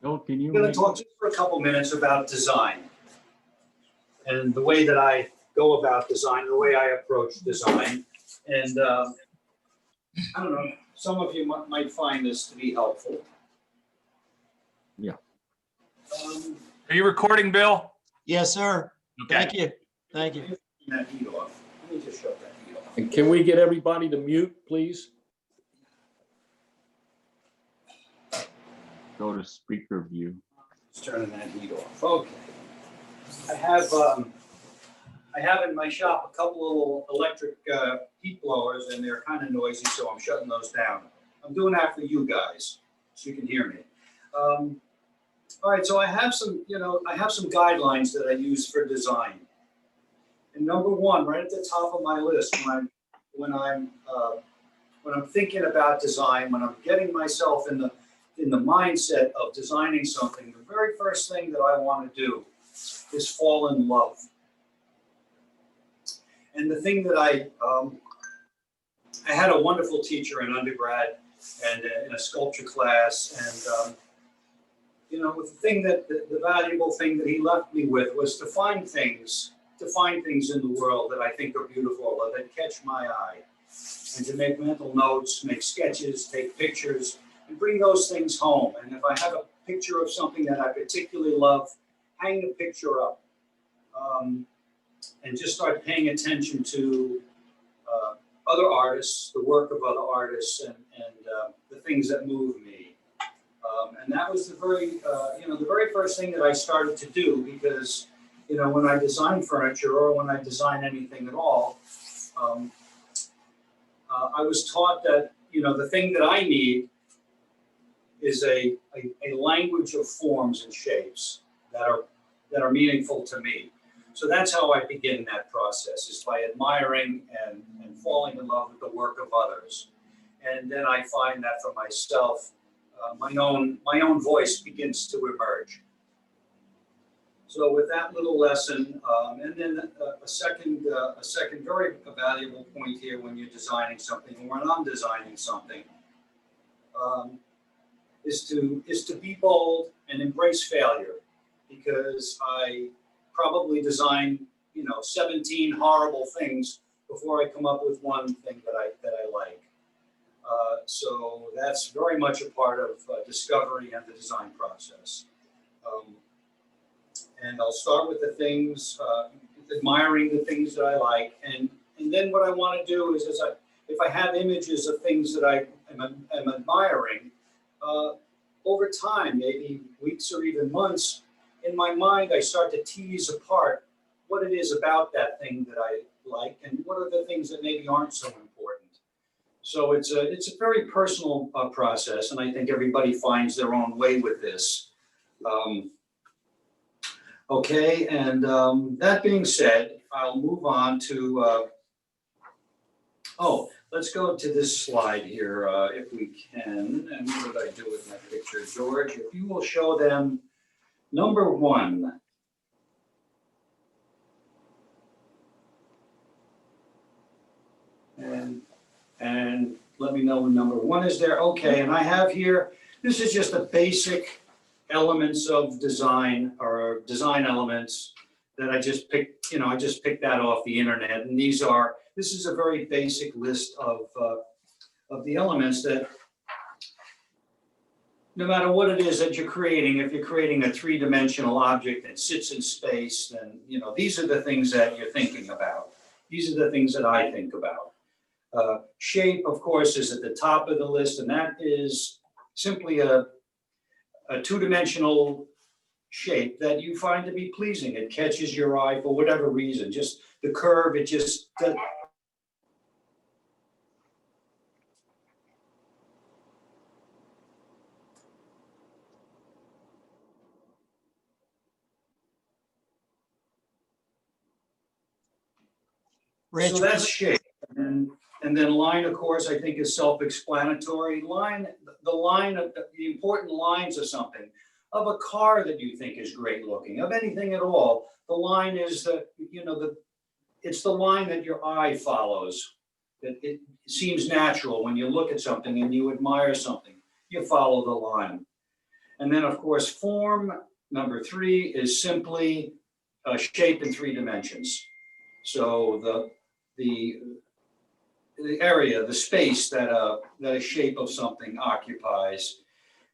Bill, can you? I'm going to talk just for a couple minutes about design and the way that I go about design, the way I approach design. And I don't know, some of you might find this to be helpful. Yeah. Are you recording, Bill? Yes, sir. Okay. Thank you. Thank you. That heat off. Let me just shut that heat off. And can we get everybody to mute, please? Go to speaker view. Just turning that heat off. Okay. I have in my shop a couple little electric heat blowers, and they're kind of noisy, so I'm shutting those down. I'm doing that for you guys, so you can hear me. All right, so I have some guidelines that I use for design. And number one, right at the top of my list, when I'm thinking about design, when I'm getting myself in the mindset of designing something, the very first thing that I want to do is fall in love. And the thing that I had a wonderful teacher in undergrad and in a sculpture class, and the valuable thing that he left me with was to find things in the world that I think are beautiful, or that catch my eye, and to make mental notes, make sketches, take pictures, and bring those things home. And if I have a picture of something that I particularly love, hang the picture up, and just start paying attention to other artists, the work of other artists, and the things that move me. And that was the very first thing that I started to do, because when I design furniture, or when I design anything at all, I was taught that the thing that I need is a language of forms and shapes that are meaningful to me. So that's how I begin that process, is by admiring and falling in love with the work of others. And then I find that for myself, my own voice begins to emerge. So with that little lesson, and then a second very valuable point here when you're designing something, or when I'm designing something, is to be bold and embrace failure, because I probably design 17 horrible things before I come up with one thing that I like. So that's very much a part of discovery and the design process. And I'll start with the things, admiring the things that I like, and then what I want to do is, if I have images of things that I am admiring, over time, maybe weeks or even months, in my mind, I start to tease apart what it is about that thing that I like, and what are the things that maybe aren't so important. So it's a very personal process, and I think everybody finds their own way with this. Okay, and that being said, I'll move on to, let's go to this slide here, if we can. And what did I do with my picture? George, if you will show them number one. And let me know when number one is there. Okay, and I have here, this is just a basic elements of design, or design elements that I just picked, I just picked that off the internet. And this is a very basic list of the elements that, no matter what it is that you're creating, if you're creating a three-dimensional object that sits in space, then, these are the things that you're thinking about. These are the things that I think about. Shape, of course, is at the top of the list, and that is simply a two-dimensional shape that you find to be pleasing. It catches your eye for whatever reason. Just the curve, it just... Rich, So that's shape. And then line, of course, I think is self-explanatory. The important lines of something, of a car that you think is great looking, of anything at all. The line is it's the line that your eye follows. That it seems natural when you look at something and you admire something. You follow the line. And then, of course, form number 3 is simply a shape in 3 dimensions. So the area, the space that a shape of something occupies.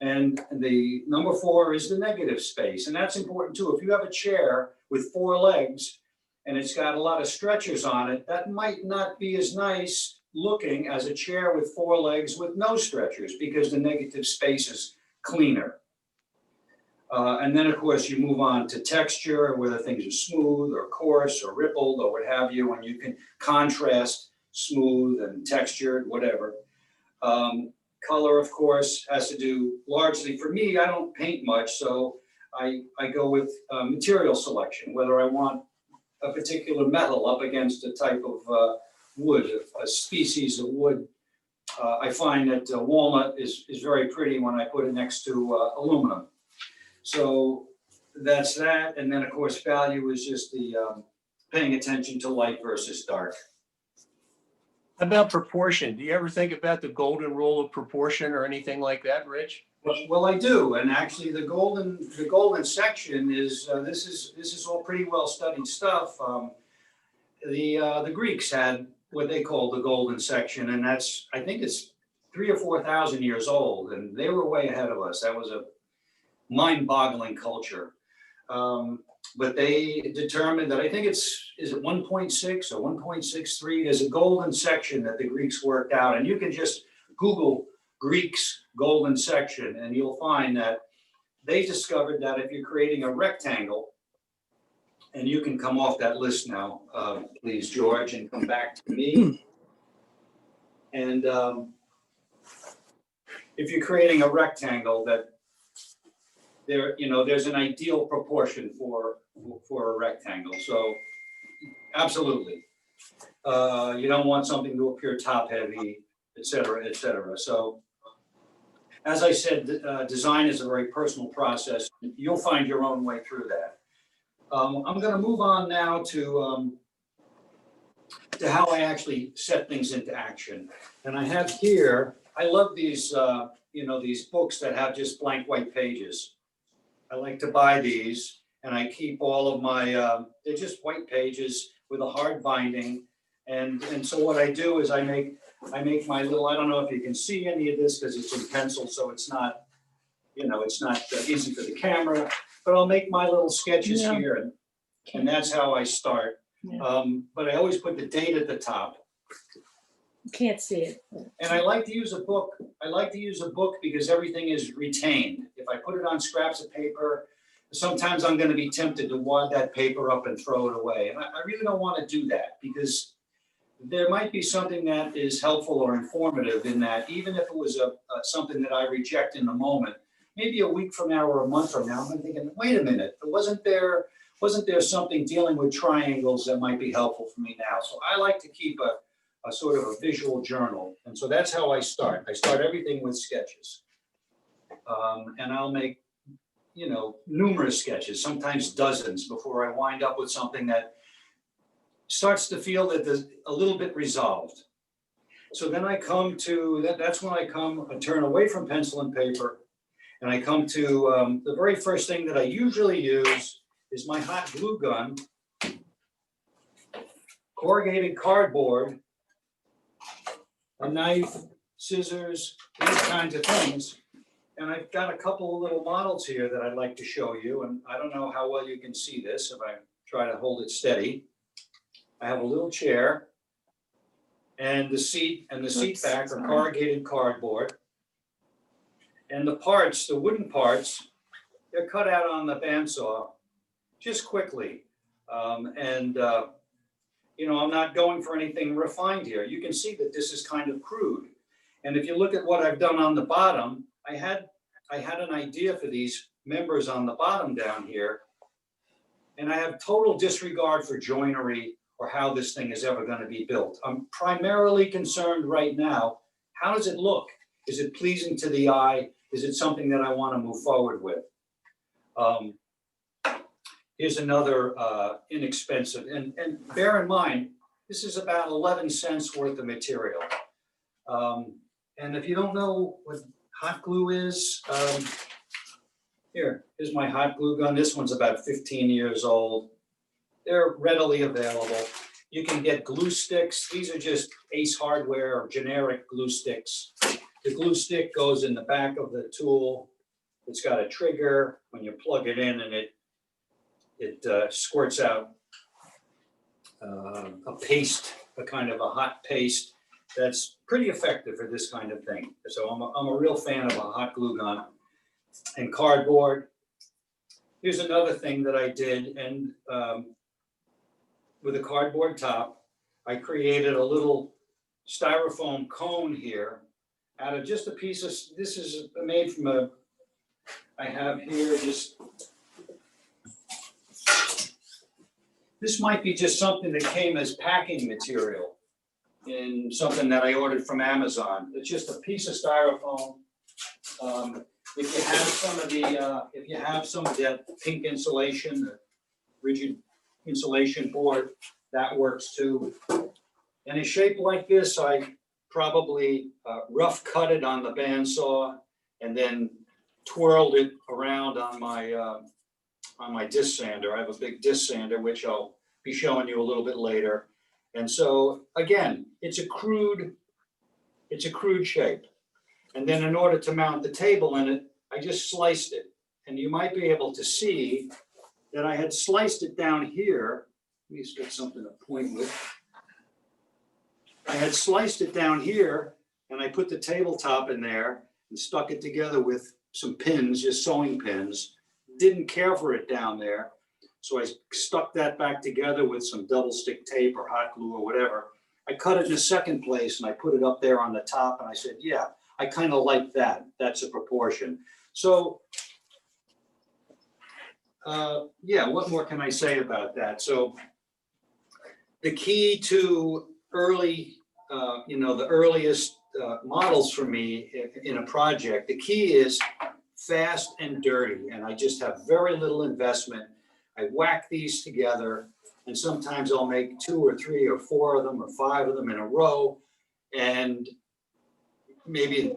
And the number 4 is the negative space. And that's important too. If you have a chair with 4 legs and it's got a lot of stretchers on it, that might not be as nice looking as a chair with 4 legs with no stretchers, because the negative space is cleaner. And then, of course, you move on to texture, whether things are smooth or coarse or rippled or what have you, and you can contrast smooth and textured, whatever. Color, of course, has to do largely, for me, I don't paint much, so I go with material selection, whether I want a particular metal up against a type of wood, a species of wood. I find that walnut is very pretty when I put it next to aluminum. So that's that. And then, of course, value is just the paying attention to light versus dark. How about proportion? Do you ever think about the golden rule of proportion or anything like that, Rich? Well, I do, and actually, the golden section is this is all pretty well studied stuff. The Greeks had what they call the golden section, and that's, I think it's 3,000 or 4,000 years old, and they were way ahead of us. That was a mind-boggling culture. But they determined that, I think is it 1.6 or 1.63? There's a golden section that the Greeks worked out, and you can just Google Greeks golden section, and you'll find that they discovered that if you're creating a rectangle, and you can come off that list now, please, George, and come back to me. And if you're creating a rectangle, that there's an ideal proportion for a rectangle. So absolutely, you don't want something to appear top heavy, et cetera, et cetera. So as I said, design is a very personal process. You'll find your own way through that. I'm going to move on now to how I actually set things into action. And I have here, I love these, these books that have just blank white pages. I like to buy these, and I keep all of my, they're just white pages with a hard binding. And so what I do is I make my little, I don't know if you can see any of this because it's in pencil, so it's not, it's not easy for the camera, but I'll make my little sketches here, and that's how I start. Yeah. But I always put the date at the top. You can't see it. And I like to use a book. I like to use a book because everything is retained. If I put it on scraps of paper, sometimes I'm going to be tempted to wad that paper up and throw it away. And I really don't want to do that, because there might be something that is helpful or informative in that, even if it was something that I reject in the moment, maybe a week from now or a month from now, I'm thinking, wait a minute, wasn't there something dealing with triangles that might be helpful for me now? So I like to keep a sort of a visual journal. And so that's how I start. I start everything with sketches. And I'll make, numerous sketches, sometimes dozens, before I wind up with something that starts to feel that there's a little bit resolved. So then I come to, that's when I turn away from pencil and paper, and I come to the very first thing that I usually use is my hot glue gun, corrugated cardboard, a knife, scissors, these kinds of things. And I've got a couple of little models here that I'd like to show you. And I don't know how well you can see this if I try to hold it steady. I have a little chair, and the seat back are corrugated cardboard. And the parts, the wooden parts, they're cut out on the bandsaw just quickly. I'm not going for anything refined here. You can see that this is kind of crude. And if you look at what I've done on the bottom, I had an idea for these members on the bottom down here, and I have total disregard for joinery or how this thing is ever going to be built. I'm primarily concerned right now, how does it look? Is it pleasing to the eye? Is it something that I want to move forward with? Here's another inexpensive, and bear in mind, this is about 11 cents worth of material. And if you don't know what hot glue is, Here's my hot glue gun. This one's about 15 years old. They're readily available. You can get glue sticks. These are just Ace Hardware or generic glue sticks. The glue stick goes in the back of the tool. It's got a trigger when you plug it in, and it squirts out a paste, a kind of a hot paste that's pretty effective for this kind of thing. So I'm a real fan of a hot glue gun. And cardboard. Here's another thing that I did, and with a cardboard top, I created a little styrofoam cone here out of just a piece of, this is made from I have here just, this might be just something that came as packing material in something that I ordered from Amazon. It's just a piece of styrofoam. If you have some of that pink insulation, the rigid insulation board, that works too. And a shape like this, I probably rough cut it on the bandsaw and then twirled it around on my disc sander. I have a big disc sander, which I'll be showing you a little bit later. And so again, it's a crude shape. And then in order to mount the table in it, I just sliced it. And you might be able to see that I had sliced it down here. Let me just get something to point with. I had sliced it down here, and I put the tabletop in there and stuck it together with some pins, just sewing pins. Didn't care for it down there. So I stuck that back together with some double stick tape or hot glue or whatever. I cut it in a second place and I put it up there on the top, and I said, yeah, I kind of like that. That's a proportion. So, yeah, what more can I say about that? So the key to early, the earliest models for me in a project, the key is fast and dirty. And I just have very little investment. I whack these together, and sometimes I'll make 2 or 3 or 4 of them or 5 of them in a row. And maybe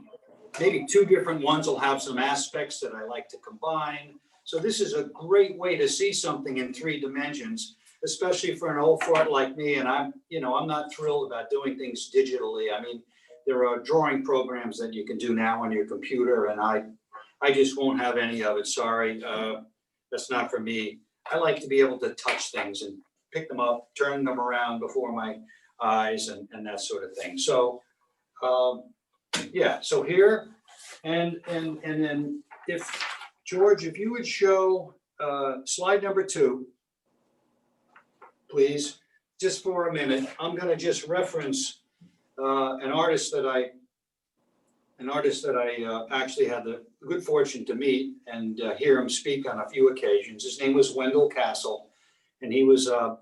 2 different ones will have some aspects that I like to combine. So this is a great way to see something in 3 dimensions, especially for an old fart like me. And I'm not thrilled about doing things digitally. I mean, there are drawing programs that you can do now on your computer, and I just won't have any of it. Sorry, that's not for me. I like to be able to touch things and pick them up, turn them around before my eyes, and that sort of thing. So, yeah, so here, and then if, George, if you would show slide number 2, please, just for a minute. I'm gonna just reference an artist that I actually had the good fortune to meet and hear him speak on a few occasions. His name was Wendell Castle, and he was a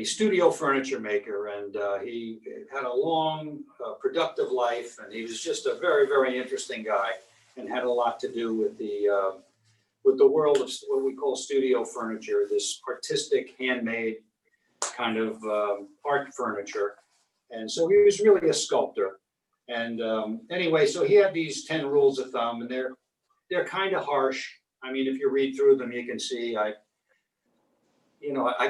studio furniture maker, and he had a long, productive life, and he was just a very, very interesting guy, and had a lot to do with the world of what we call studio furniture, this artistic, handmade kind of art furniture. And so he was really a sculptor. And anyway, so he had these 10 rules of thumb, and they're kind of harsh. I mean, if you read through them, you can see I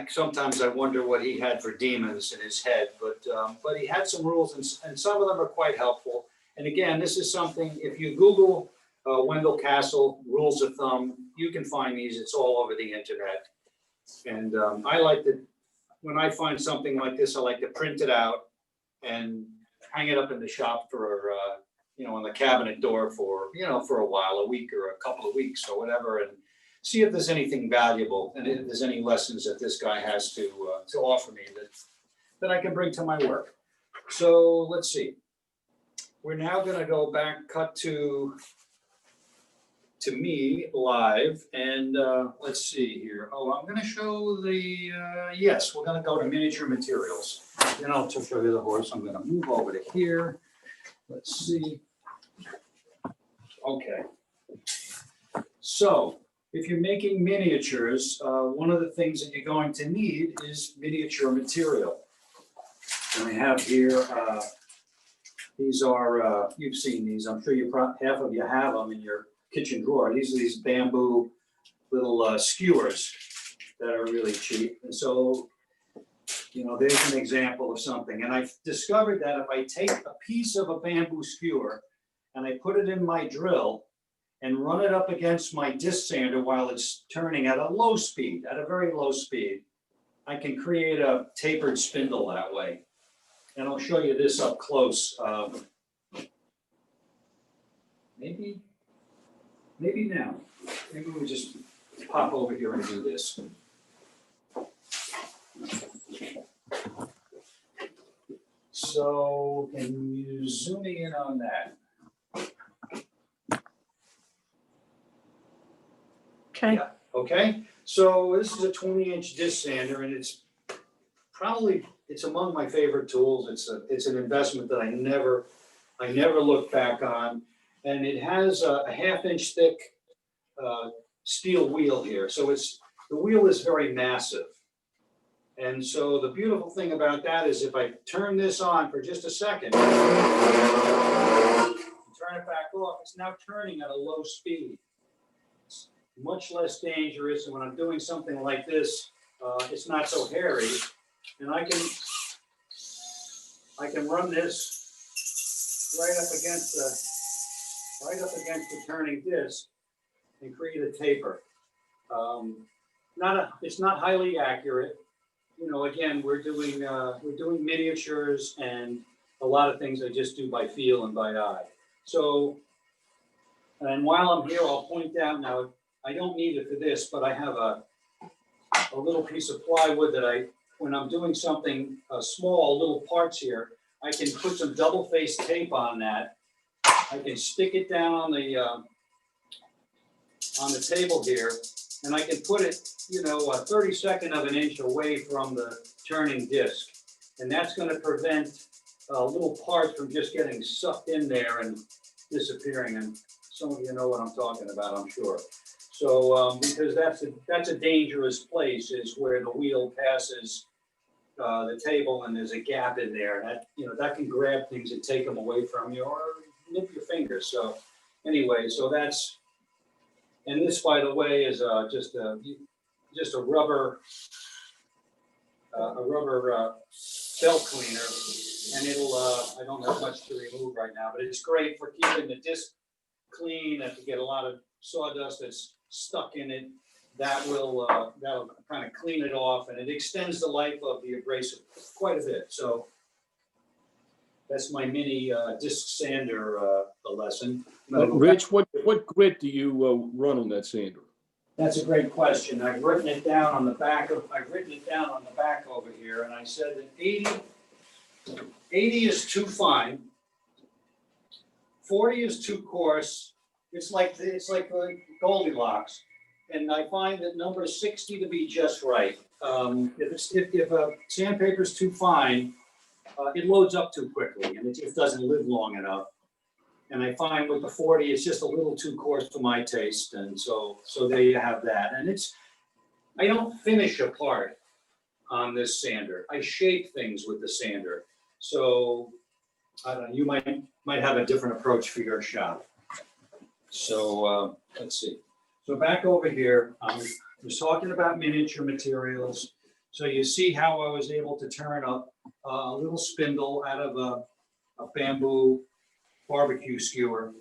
sometimes I wonder what he had for demons in his head, but he had some rules, and some of them are quite helpful. And again, this is something, if you Google Wendell Castle rules of thumb, you can find these. It's all over the internet. And I like to, when I find something like this, I like to print it out and hang it up in the shop for, on the cabinet door for a while, a week or a couple of weeks or whatever, and see if there's anything valuable and if there's any lessons that this guy has to offer me that I can bring to my work. So let's see. We're now going to go back, cut to me live, and let's see here. Oh, I'm going to show the, yes, we're going to go to miniature materials. Then I'll show you the horse. I'm going to move over to here. Let's see. Okay. So if you're making miniatures, one of the things that you're going to need is miniature material. And I have here, these are, you've seen these. I'm sure half of you have them in your kitchen drawer. These are these bamboo little skewers that are really cheap. And so, you know, there's an example of something. And I've discovered that if I take a piece of a bamboo skewer and I put it in my drill and run it up against my disc sander while it's turning at a low speed, at a very low speed, I can create a tapered spindle that way. And I'll show you this up close. Maybe now. Maybe we just pop over here and do this. So can you zoom me in on that? Okay. Yeah. Okay, so this is a 20-inch disc sander, and it's among my favorite tools. It's an investment that I never look back on, and it has a half-inch thick steel wheel here. So the wheel is very massive, and so the beautiful thing about that is if I turn this on for just a second, turn it back off, it's now turning at a low speed. Much less dangerous, and when I'm doing something like this, it's not so hairy, and I can run this right up against the turning disc and create a taper. It's not highly accurate. You know, again, we're doing miniatures, and a lot of things I just do by feel and by eye. So, and while I'm here, I'll point out now. I don't need it for this, but I have a little piece of plywood that when I'm doing something small, little parts here, I can put some double-faced tape on that. I can stick it down on the table here, and I can put it, you know, a 32nd of an inch away from the turning disc. And that's going to prevent little parts from just getting sucked in there and disappearing. And some of you know what I'm talking about, I'm sure. So, because that's a dangerous place, is where the wheel passes the table and there's a gap in there. And that, you know, that can grab things and take them away from you or nip your fingers. So anyway, so that's, and this, by the way, is just a rubber belt cleaner, and it'll I don't have much to remove right now, but it's great for keeping the disc clean. If you get a lot of sawdust that's stuck in it, that'll kind of clean it off, and it extends the life of the abrasive quite a bit. So that's my mini disc sander lesson. Rich, what grit do you run on that sander? That's a great question. I've written it down on the back over here, and I said that 80 is too fine, 40 is too coarse. It's like Goldilocks, and I find that number 60 to be just right. If a sandpaper is too fine, it loads up too quickly, and it just doesn't live long enough. And I find with the 40, it's just a little too coarse for my taste, and so there you have that. And I don't finish a part on this sander. I shape things with the sander. So I don't know, you might have a different approach for your shop. So let's see. So back over here, I was talking about miniature materials. So you see how I was able to turn a little spindle out of a bamboo barbecue skewer.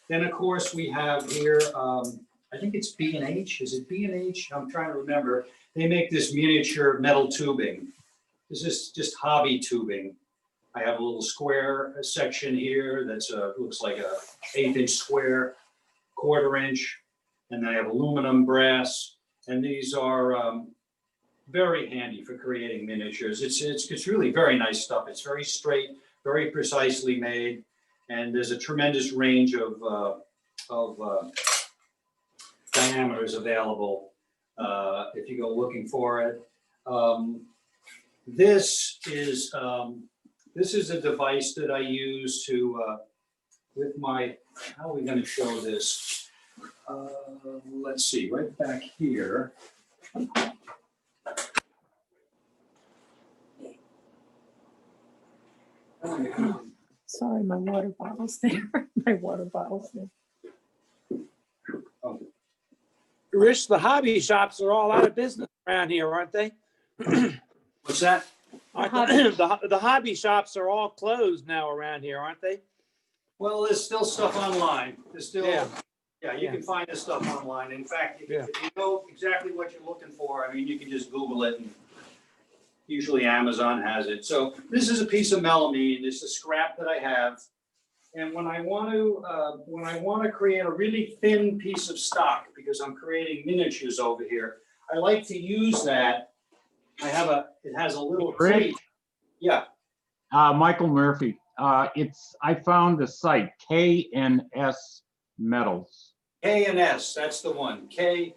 Then, of course, we have here, I think it's B&H. Is it B&H? I'm trying to remember. They make this miniature metal tubing. This is just hobby tubing. I have a little square section here that's looks like a 1/8 square, 1/4 inch, and then I have aluminum, brass, and these are very handy for creating miniatures. It's really very nice stuff. It's very straight, very precisely made, and there's a tremendous range of diameters available if you go looking for it. This is a device that I use to with my, how are we going to show this? Let's see, right back here. Sorry, my water bottle's there. My water bottle's there. Rich, the hobby shops are all out of business around here, aren't they? What's that? Aren't Hobby- the hobby shops are all closed now around here, aren't they? Well, there's still stuff online. There's still, Yeah. yeah, you can find this stuff online. In fact, if Yeah. you know exactly what you're looking for, I mean, you can just Google it and usually Amazon has it. So this is a piece of melamine. It's a scrap that I have. And when I want to create a really thin piece of stock, because I'm creating miniatures over here, I like to use that. It has a little Rick? cleat. Yeah, Michael Murphy. I found the site, KNS Metals. K&S, that's the one. K.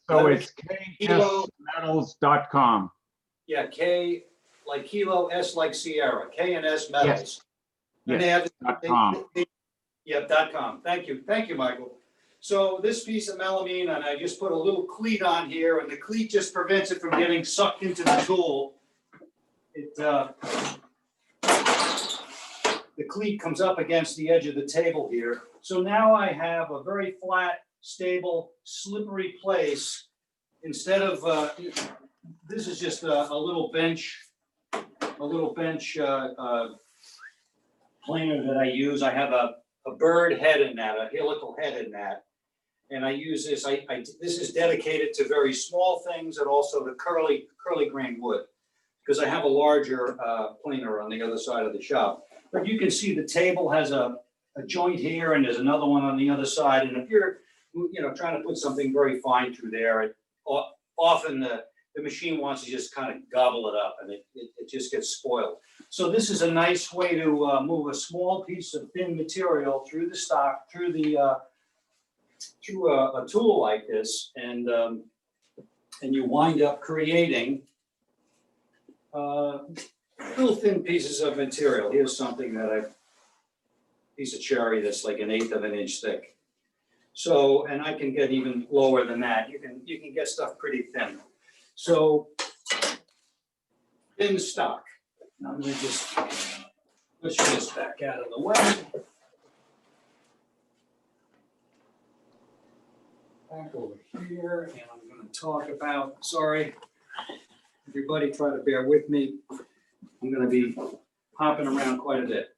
So it's Kilo. ksmetals.com. Yeah, K like kilo, S like Sierra, K&S Metals. And they Yes, have, .com. yeah, .com. Thank you, Michael. So this piece of melamine, and I just put a little cleat on here, and the cleat just prevents it from getting sucked into the tool. The cleat comes up against the edge of the table here. So now I have a very flat, stable, slippery place. Instead of, this is just a little bench planer that I use. I have a bird head in that, a helical head in that. And I use this, this is dedicated to very small things and also to curly grain wood, because I have a larger planer on the other side of the shop. But you can see the table has a joint here and there's another one on the other side. And if you're, trying to put something very fine through there, often the machine wants to just kind of gobble it up and it just gets spoiled. So this is a nice way to move a small piece of thin material through the stock, through a tool like this, and you wind up creating little thin pieces of material. Here's something piece of cherry that's like 1/8 of an inch thick. So, and I can get even lower than that. You can get stuff pretty thin. So, thin stock. Now I'm gonna just push this back out of the way. Back over here, and I'm gonna talk about, sorry, everybody try to bear with me. I'm gonna be hopping around quite a bit.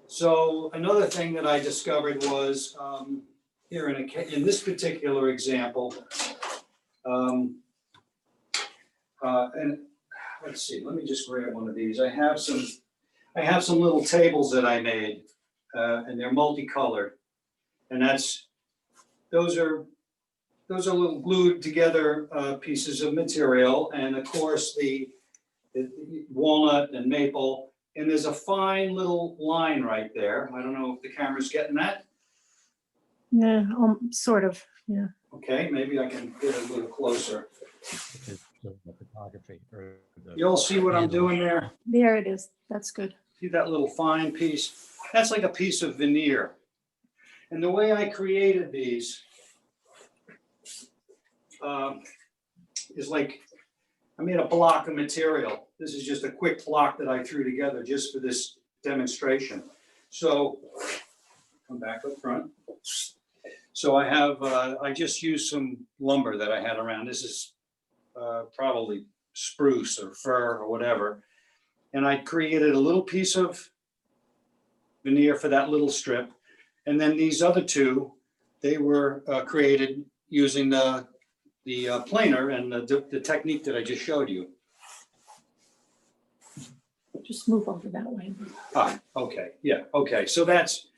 So another thing that I discovered was here in this particular example, and let's see, let me just grab one of these. I have some little tables that I made, and they're multicolored, and those are little glued together pieces of material, and of course the walnut and maple. And there's a fine little line right there. I don't know if the camera's getting that. Yeah, sort of, yeah. Okay, maybe I can get a little closer. Photography. You all see what I'm doing there? There it is. That's good. See that little fine piece? That's like a piece of veneer. And the way I created these is like, I made a block of material. This is just a quick block that I threw together just for this demonstration. So, come back up front. So I have, I just used some lumber that I had around. This is probably spruce or fir or whatever. And I created a little piece of veneer for that little strip. And then these other two, they were created using the planer and the technique that I just showed you. Just move over that way. Ah, okay, yeah, okay. So that's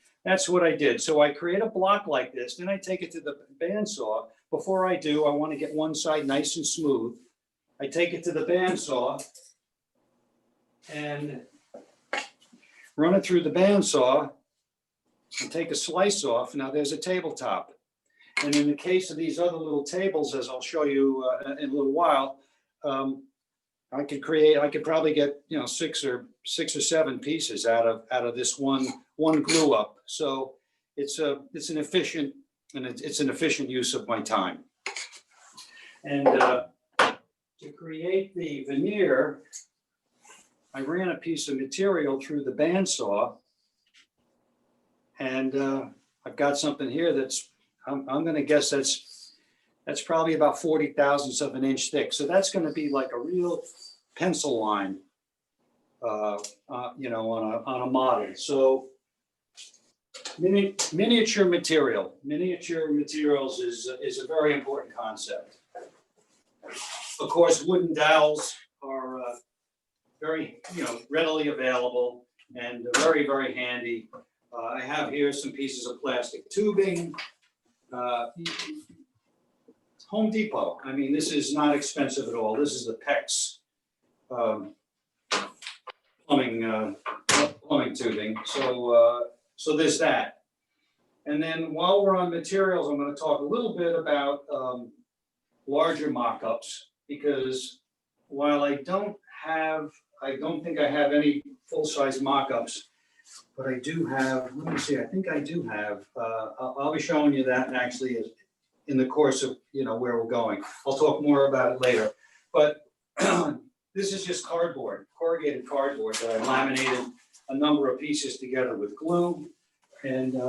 what I did. So I create a block like this, then I take it to the bandsaw. Before I do, I want to get one side nice and smooth. I take it to the bandsaw and run it through the bandsaw and take a slice off. Now there's a tabletop. And in the case of these other little tables, as I'll show you in a little while, I could probably get 6 or 7 pieces out of this one glue up. So it's an efficient use of my time. And to create the veneer, I ran a piece of material through the bandsaw, and I've got something here that's I'm gonna guess that's probably about 40 thousandths of an inch thick. So that's gonna be like a real pencil line, you know, on a model. So miniature materials is a very important concept. Of course, wooden dowels are very, you know, readily available and very, very handy. I have here some pieces of plastic tubing. Home Depot. I mean, this is not expensive at all. This is the PEX plumbing tubing. So there's that. And then while we're on materials, I'm going to talk a little bit about larger mock-ups, because while I don't think I have any full-size mock-ups, but I do have, let me see, I think I do have, I'll be showing you that actually in the course of, you know, where we're going. I'll talk more about it later. But this is just cardboard, corrugated cardboard that I laminated a number of pieces together with glue. And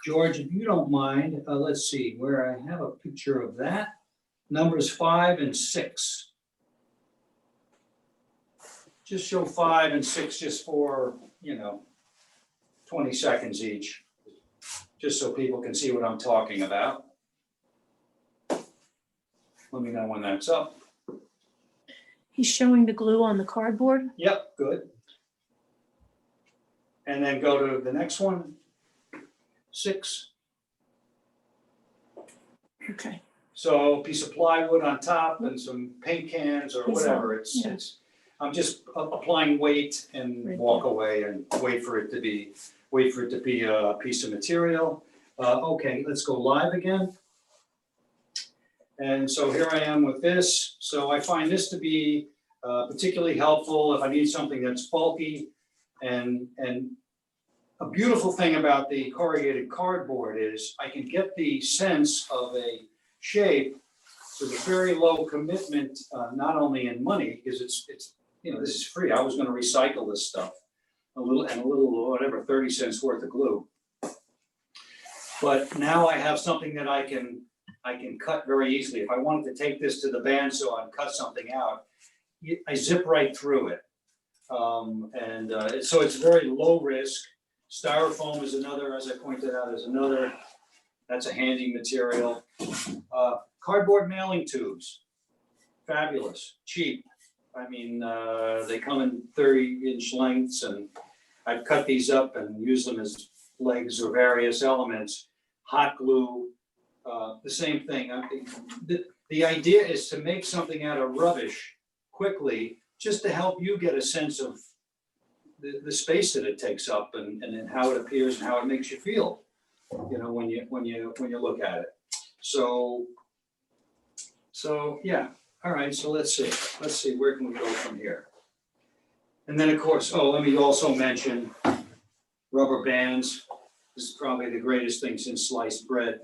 George, if you don't mind, let's see, where I have a picture of that. Numbers 5 and 6. Just show 5 and 6 just for, you know, 20 seconds each, just so people can see what I'm talking about. Let me know when that's up. He's showing the glue on the cardboard. Yep, good. And then go to the next one, 6. Okay. So a piece of plywood on top and some paint cans or whatever. Yeah. I'm just applying weight and Right walk away and wait for it to be a piece of material. Okay, let's go live again. And so here I am with this. So I find this to be particularly helpful if I need something that's bulky. And a beautiful thing about the corrugated cardboard is I can get the sense of a shape with a very low commitment, not only in money, because it's you know, this is free. I was going to recycle this stuff, a little whatever, 30 cents worth of glue. But now I have something that I can cut very easily. If I wanted to take this to the bandsaw and cut something out, I zip right through it. So it's very low risk. Styrofoam is another, as I pointed out, that's a handy material. Cardboard mailing tubes, fabulous, cheap. I mean, they come in 30-inch lengths, and I've cut these up and use them as legs or various elements. Hot glue, the same thing. The idea is to make something out of rubbish quickly, just to help you get a sense of the space that it takes up and how it appears and how it makes you feel, you know, when you look at it. So yeah. All right, so let's see, where can we go from here? And then, of course, let me also mention rubber bands. This is probably the greatest thing since sliced bread.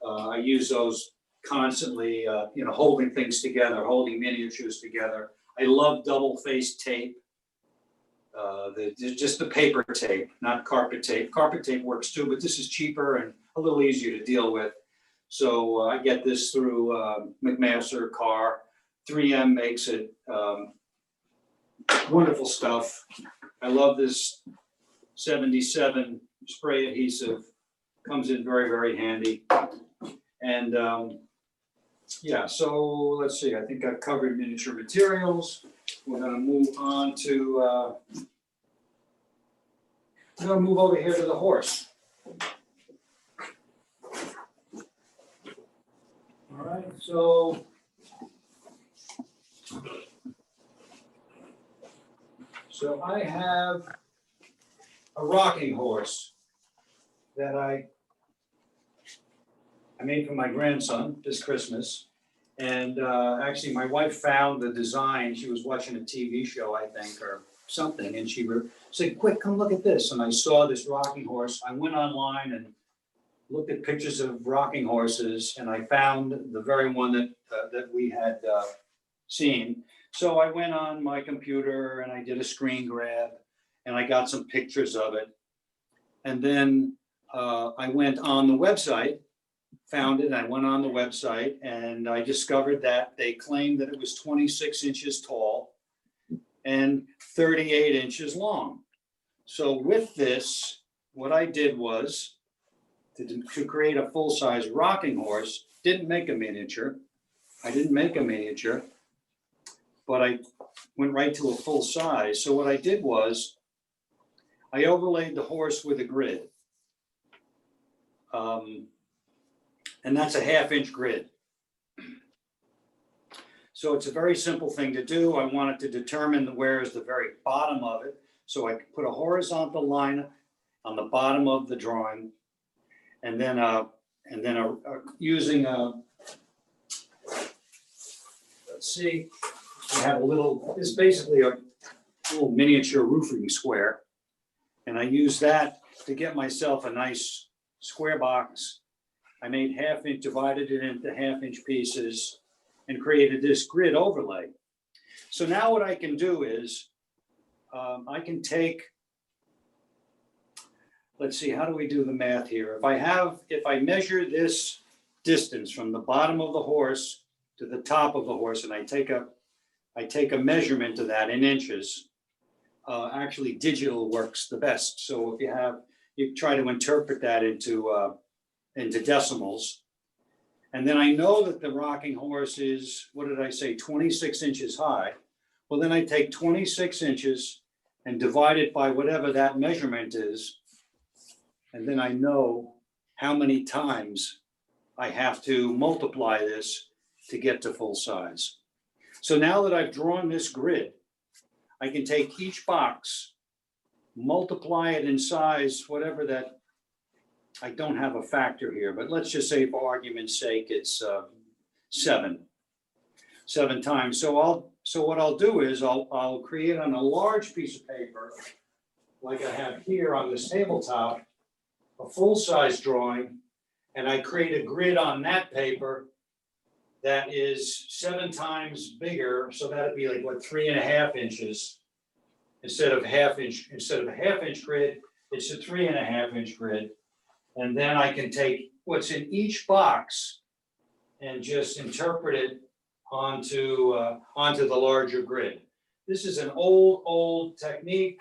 I use those constantly, you know, holding things together, holding miniatures together. I love double-faced tape. Just the paper tape, not carpet tape. Carpet tape works too, but this is cheaper and a little easier to deal with. So I get this through McMaster Carr. 3M makes it. Wonderful stuff. I love this 77 spray adhesive. Comes in very, very handy. And yeah, so let's see. I think I've covered miniature materials. We're going to move on to, we're going to move over here to the horse. All right, so I have a rocking horse that I made for my grandson this Christmas. And actually, my wife found the design. She was watching a TV show, I think, or something, and she said, "Quick, come look at this." And I saw this rocking horse. I went online and looked at pictures of rocking horses, and I found the very one that we had seen. So I went on my computer and I did a screen grab, and I got some pictures of it. And then I went on the website found it. I went on the website and I discovered that they claimed that it was 26 inches tall and 38 inches long. So with this, what I did was to create a full-size rocking horse, didn't make a miniature. I didn't make a miniature, but I went right to a full size. So what I did was I overlaid the horse with a grid. And that's a 1/2-inch grid. So it's a very simple thing to do. I wanted to determine where is the very bottom of it. So I put a horizontal line on the bottom of the drawing, and then using let's see, I have a little, it's basically a little miniature roofing square. And I use that to get myself a nice square box. I made 1/2-inch, divided it into 1/2-inch pieces and created this grid overlay. So now what I can do is I can take, let's see, how do we do the math here? If I measure this distance from the bottom of the horse to the top of the horse, and I take a measurement of that in inches, actually digital works the best. So if you try to interpret that into decimals, and then I know that the rocking horse is, what did I say, 26 inches high. Well, then I take 26 inches and divide it by whatever that measurement is. And then I know how many times I have to multiply this to get to full size. So now that I've drawn this grid, I can take each box, multiply it in size, whatever that, I don't have a factor here, but let's just say for argument's sake, it's 7 times. So what I'll do is I'll create on a large piece of paper, like I have here on this tabletop, a full-size drawing, and I create a grid on that paper that is 7 times bigger, so that'd be like, what, 3.5 inches instead of 1/2-inch. Instead of a 1/2-inch grid, it's a 3.5-inch grid. And then I can take what's in each box and just interpret it onto the larger grid. This is an old technique.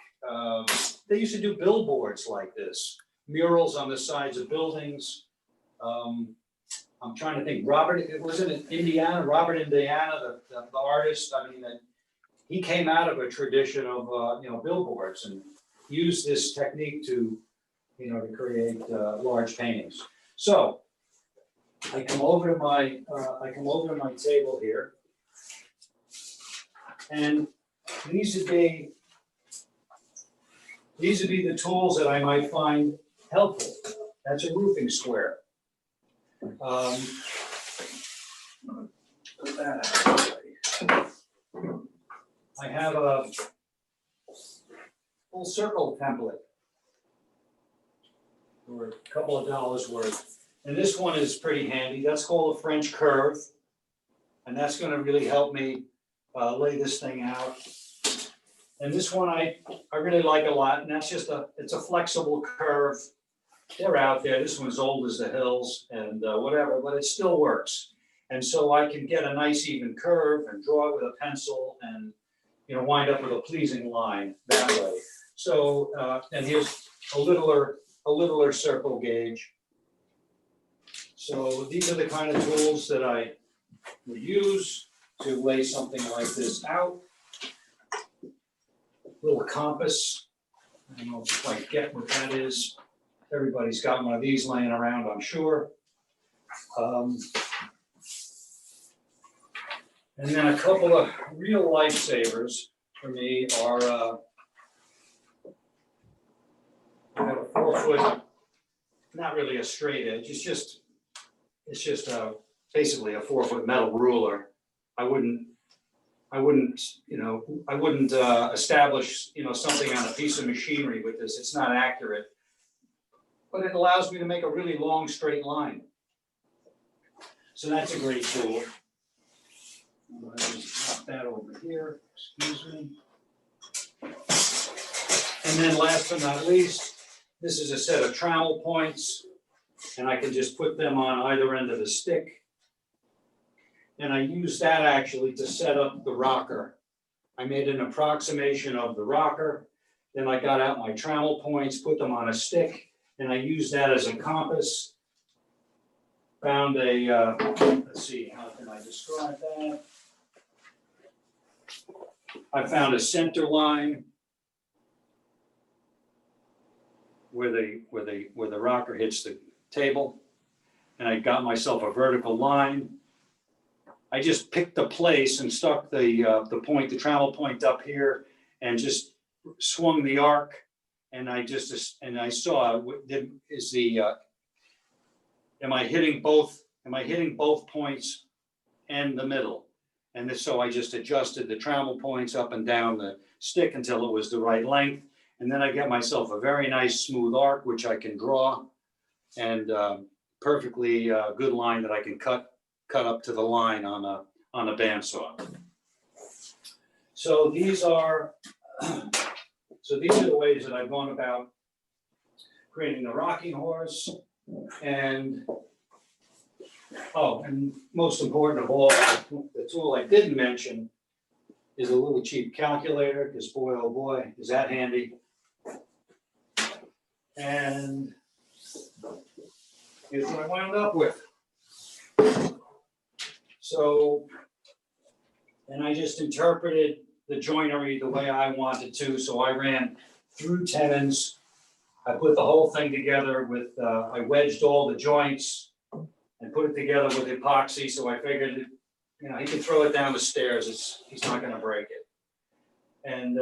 They used to do billboards like this, murals on the sides of buildings. I'm trying to think, Robert, was it in Indiana? Robert Indiana, the artist, I mean, he came out of a tradition of, billboards and used this technique to create large paintings. So I come over to my table here, and these would be the tools that I might find helpful. That's a roofing square. I have a full circle template for a couple of dollars worth. And this one is pretty handy. That's called a French curve. And that's going to really help me lay this thing out. And this one I really like a lot. And that's just it's a flexible curve. They're out there. This one's old as the hills and whatever, but it still works. And so I can get a nice even curve and draw it with a pencil and wind up with a pleasing line that way. So and here's a littler circle gauge. So these are the kind of tools that I would use to lay something like this out. Little compass. I don't know if you quite get what that is. Everybody's got one of these laying around, I'm sure. And then a couple of real lifesavers for me are I have a 4-foot, not really a straight edge. It's just basically a 4-foot metal ruler. I wouldn't establish something on a piece of machinery with this. It's not accurate, but it allows me to make a really long straight line. So that's a great tool. I'll just pop that over here. Excuse me. And then last but not least, this is a set of trammel points and I can just put them on either end of the stick. And I use that actually to set up the rocker. I made an approximation of the rocker, then I got out my trammel points, put them on a stick, and I used that as a compass. Found a, let's see, how can I describe that? I found a center line where the rocker hits the table, and I got myself a vertical line. I just picked the place and stuck the point, the trammel point up here, and just swung the arc. And I saw am I hitting both points and the middle? And so I just adjusted the trammel points up and down the stick until it was the right length. And then I get myself a very nice smooth arc, which I can draw, and perfectly good line that I can cut up to the line on a bandsaw. So these are the ways that I've gone about creating the rocking horse. And and most important of all, the tool I didn't mention is a little cheap calculator, because boy, oh boy, is that handy. And here's what I wound up with. So, and I just interpreted the joinery the way I wanted to. So I ran through tenons. I put the whole thing together with, I wedged all the joints and put it together with epoxy. So I figured, he can throw it down the stairs. He's not going to break it. And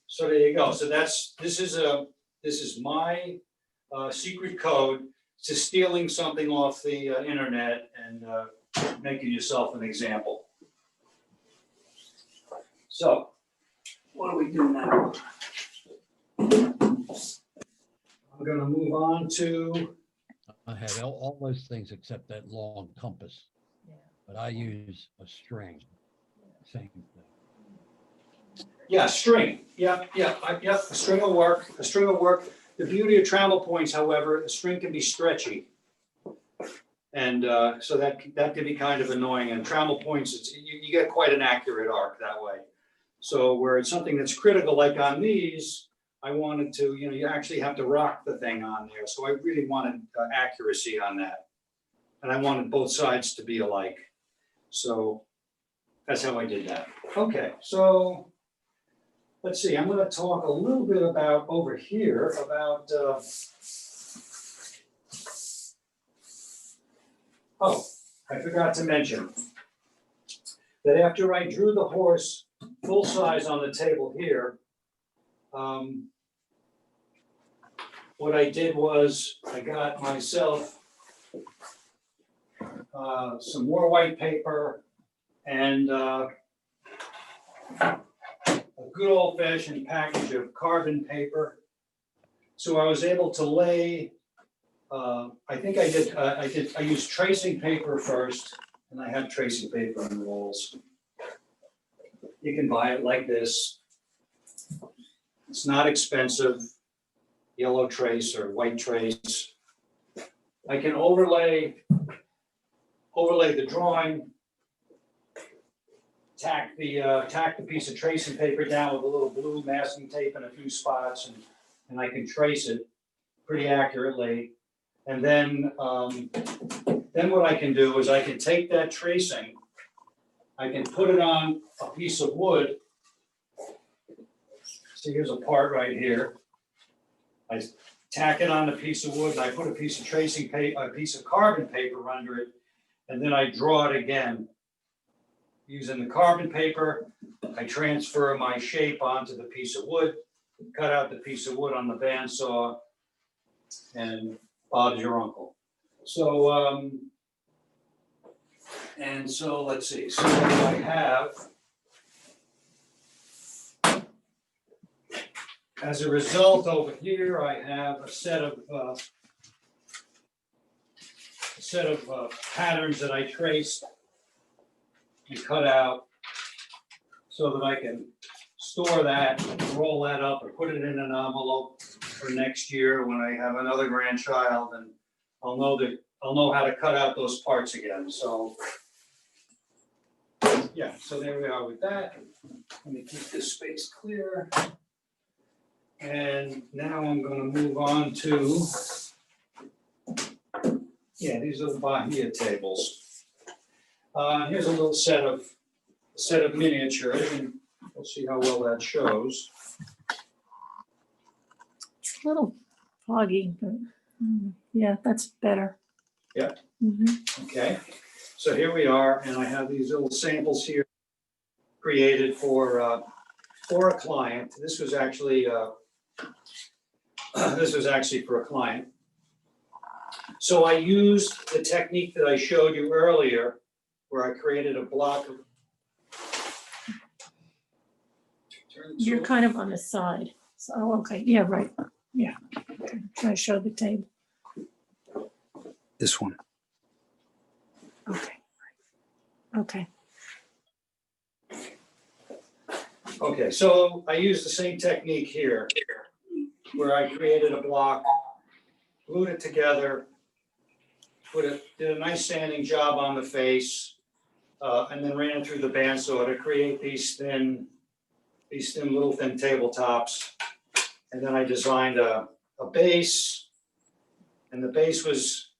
so there you go. So this is my secret code to stealing something off the internet and making yourself an example. So what do we do now? I'm going to move on to. I have all those things except that long compass, Yeah. but I use a string. Same thing. Yeah, string. Yep. A string will work. The beauty of trammel points, however, a string can be stretchy. And so that can be kind of annoying. And trammel points, you get quite an accurate arc that way. So where it's something that's critical, like on these, I wanted to, you actually have to rock the thing on there. So I really wanted accuracy on that. And I wanted both sides to be alike. So that's how I did that. Okay, so let's see, I'm going to talk a little bit about over here about, I forgot to mention that after I drew the horse full size on the table here, what I did was I got myself some more white paper and a good old-fashioned package of carbon paper. So I was able to lay, I used tracing paper first, and I have tracing paper on the walls. You can buy it like this. It's not expensive, yellow trace or white trace. I can overlay the drawing, tack the piece of tracing paper down with a little blue masking tape in a few spots, and I can trace it pretty accurately. And then what I can do is I can take that tracing, I can put it on a piece of wood. So here's a part right here. I tack it on a piece of wood, and I put a piece of tracing paper, a piece of carbon paper under it, and then I draw it again. Using the carbon paper, I transfer my shape onto the piece of wood, cut out the piece of wood on the bandsaw, and Bob's your uncle. So, and so let's see, so I have, as a result over here, I have a set of patterns that I traced and cut out so that I can store that, roll that up, or put it in an envelope for next year when I have another grandchild, and I'll know how to cut out those parts again, so. Yeah, so there we are with that. Let me keep this space clear. And now I'm gonna move on to, yeah, these are the Bahia tables. Here's a little set of miniatures, and we'll see how well that shows. It's a little foggy, but yeah, that's better. Yeah. Mhm. Okay, so here we are, and I have these little samples here created for a client. This was actually for a client. So I used the technique that I showed you earlier, where I created a block of. Turn this You're over. kind of on the side. So, oh, okay, yeah, right, yeah. Okay, try to show the table. This one. Okay. Okay, Okay, so I used the same technique here, where I created a block, glued it together, did a nice sanding job on the face, and then ran it through the bandsaw to create these thin little thin tabletops. And then I designed a base, and the base was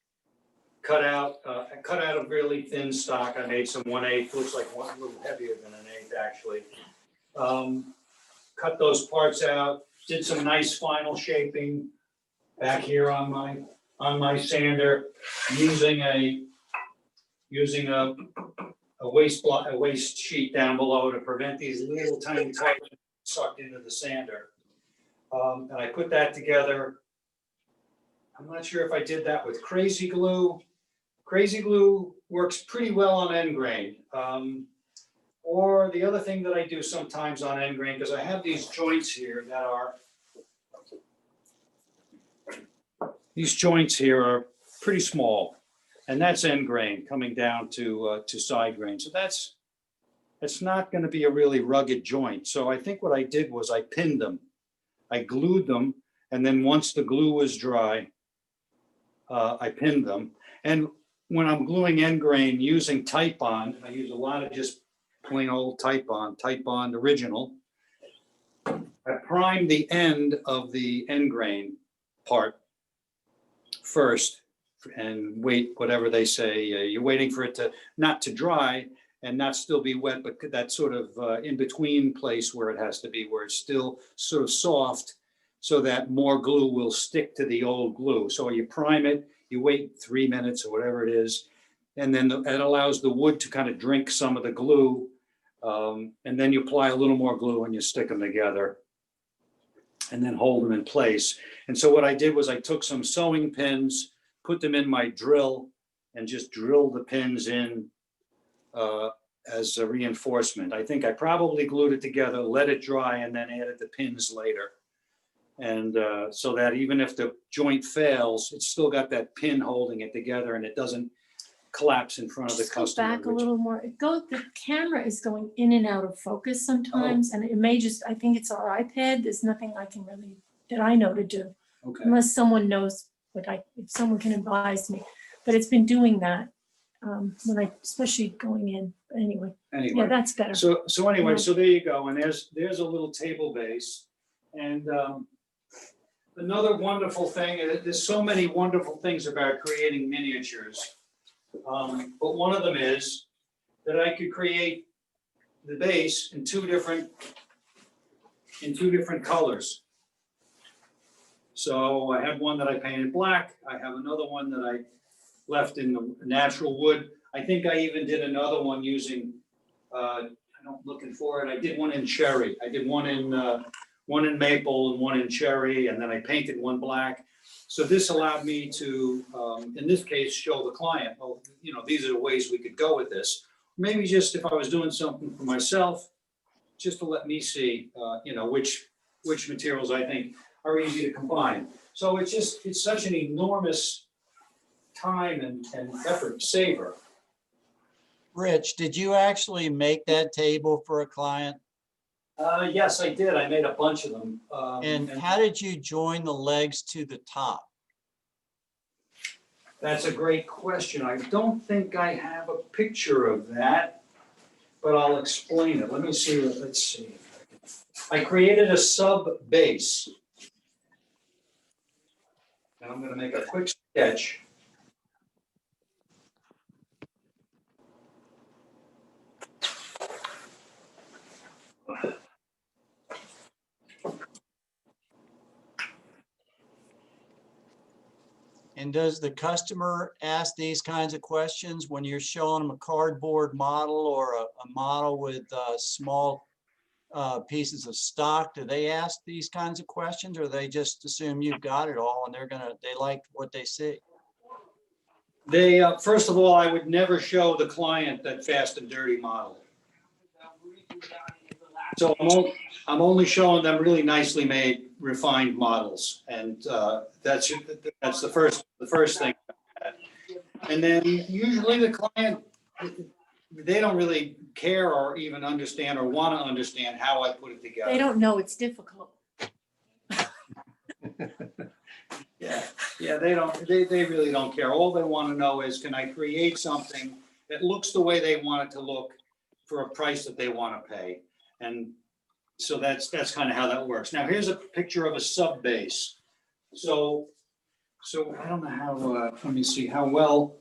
cut out of really thin stock. I made some 1/8, looks like one, a little heavier than an 1/8 actually. Cut those parts out, did some nice final shaping back here on my sander, using a waste sheet down below to prevent these little tiny parts sucked into the sander. And I put that together. I'm not sure if I did that with crazy glue. Crazy glue works pretty well on end grain. Or the other thing that I do sometimes on end grain, because I have these joints here that are, pretty small, and that's end grain coming down to side grain. So that's not going to be a really rugged joint. So I think what I did was I pinned them, I glued them, and then once the glue was dry, I pinned them. And when I'm gluing end grain using Type Bond, I use a lot of just plain old Type Bond original. I prime the end of the end grain part first and wait, whatever they say, you're waiting for it to not to dry and not still be wet, but that sort of in between place where it has to be, where it's still sort of soft, so that more glue will stick to the old glue. So you prime it, you wait 3 minutes or whatever it is, and then it allows the wood to kind of drink some of the glue. And then you apply a little more glue and you stick them together and then hold them in place. And so what I did was I took some sewing pins, put them in my drill, and just drilled the pins in as a reinforcement. I think I probably glued it together, let it dry, and then added the pins later. And so that even if the joint fails, it's still got that pin holding it together and it doesn't collapse in front of the just go customer. back a little more. The camera is going in and out of focus sometimes, and it may just, I think it's our iPad. There's nothing I can really, that I know to do, Okay. unless someone knows if someone can advise me. But it's been doing that when I, especially going in. But anyway, yeah, Anyway, that's better. so anyway, Yeah. so there you go. And there's a little table base. And another wonderful thing, there's so many wonderful things about creating miniatures. But one of them is that I could create the base in two different colors. So I have one that I painted black. I have another one that I left in the natural wood. I think I even did another one using, I'm looking for it. I did one in cherry. I did one in maple and one in cherry, and then I painted one black. So this allowed me to, in this case, show the client, well, these are the ways we could go with this. Maybe just if I was doing something for myself, just to let me see, which materials I think are easy to combine. So it's such an enormous time and effort saver. Rich, did you actually make that table for a client? Yes, I did. I made a bunch of them. And how did you join the legs to the top? That's a great question. I don't think I have a picture of that, but I'll explain it. Let me see, let's see. I created a sub base. And I'm gonna make a quick sketch. And does the customer ask these kinds of questions when you're showing them a cardboard model or a model with small pieces of stock? Do they ask these kinds of questions, or they just assume you've got it all and they like what they see? They, first of all, I would never show the client that fast and dirty model. So I'm only showing them really nicely made, refined models, and that's the first thing. And then usually the client, they don't really care or even understand or want to understand how I put it together. They don't know it's difficult. Yeah, they really don't care. All they want to know is, can I create something that looks the way they want it to look for a price that they want to pay? And so that's kind of how that works. Now, here's a picture of a sub base. So I don't know how, let me see how well,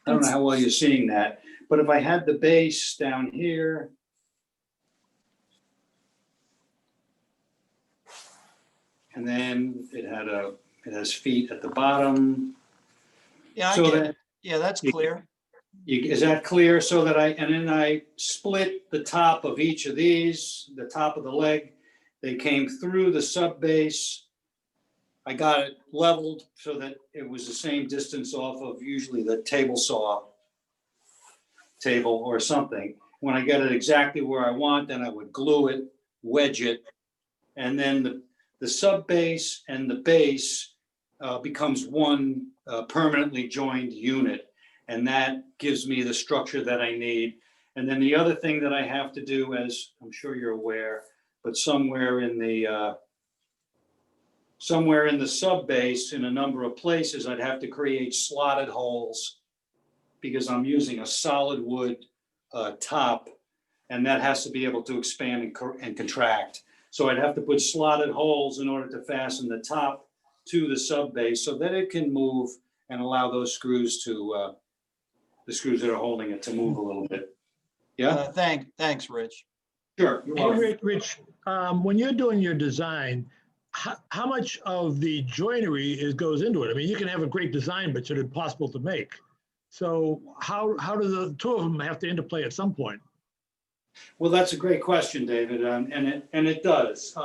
I don't know how well you're seeing that, but if I had the base down here, and then it has feet at the bottom. Yeah, I So get that, it. Yeah, that's clear. is that clear? So that and then I split the top of each of these, the top of the leg. They came through the sub base. I got it leveled so that it was the same distance off of usually the table saw table or something. When I get it exactly where I want, then I would glue it, wedge it, and then the sub base and the base becomes one permanently joined unit. And that gives me the structure that I need. And then the other thing that I have to do, as I'm sure you're aware, but somewhere in the sub base in a number of places, I'd have to create slotted holes because I'm using a solid wood top, and that has to be able to expand and contract. So I'd have to put slotted holes in order to fasten the top to the sub base so that it can move and allow those screws to, the screws that are holding it to move a little bit. Yeah, Thanks, Rich. sure. You're Hey, welcome. Rich, when you're doing your design, how much of the joinery goes into it? I mean, you can have a great design, but it's impossible to make. So how do the two of them have to interplay at some point? Well, that's a great question, David, and it does.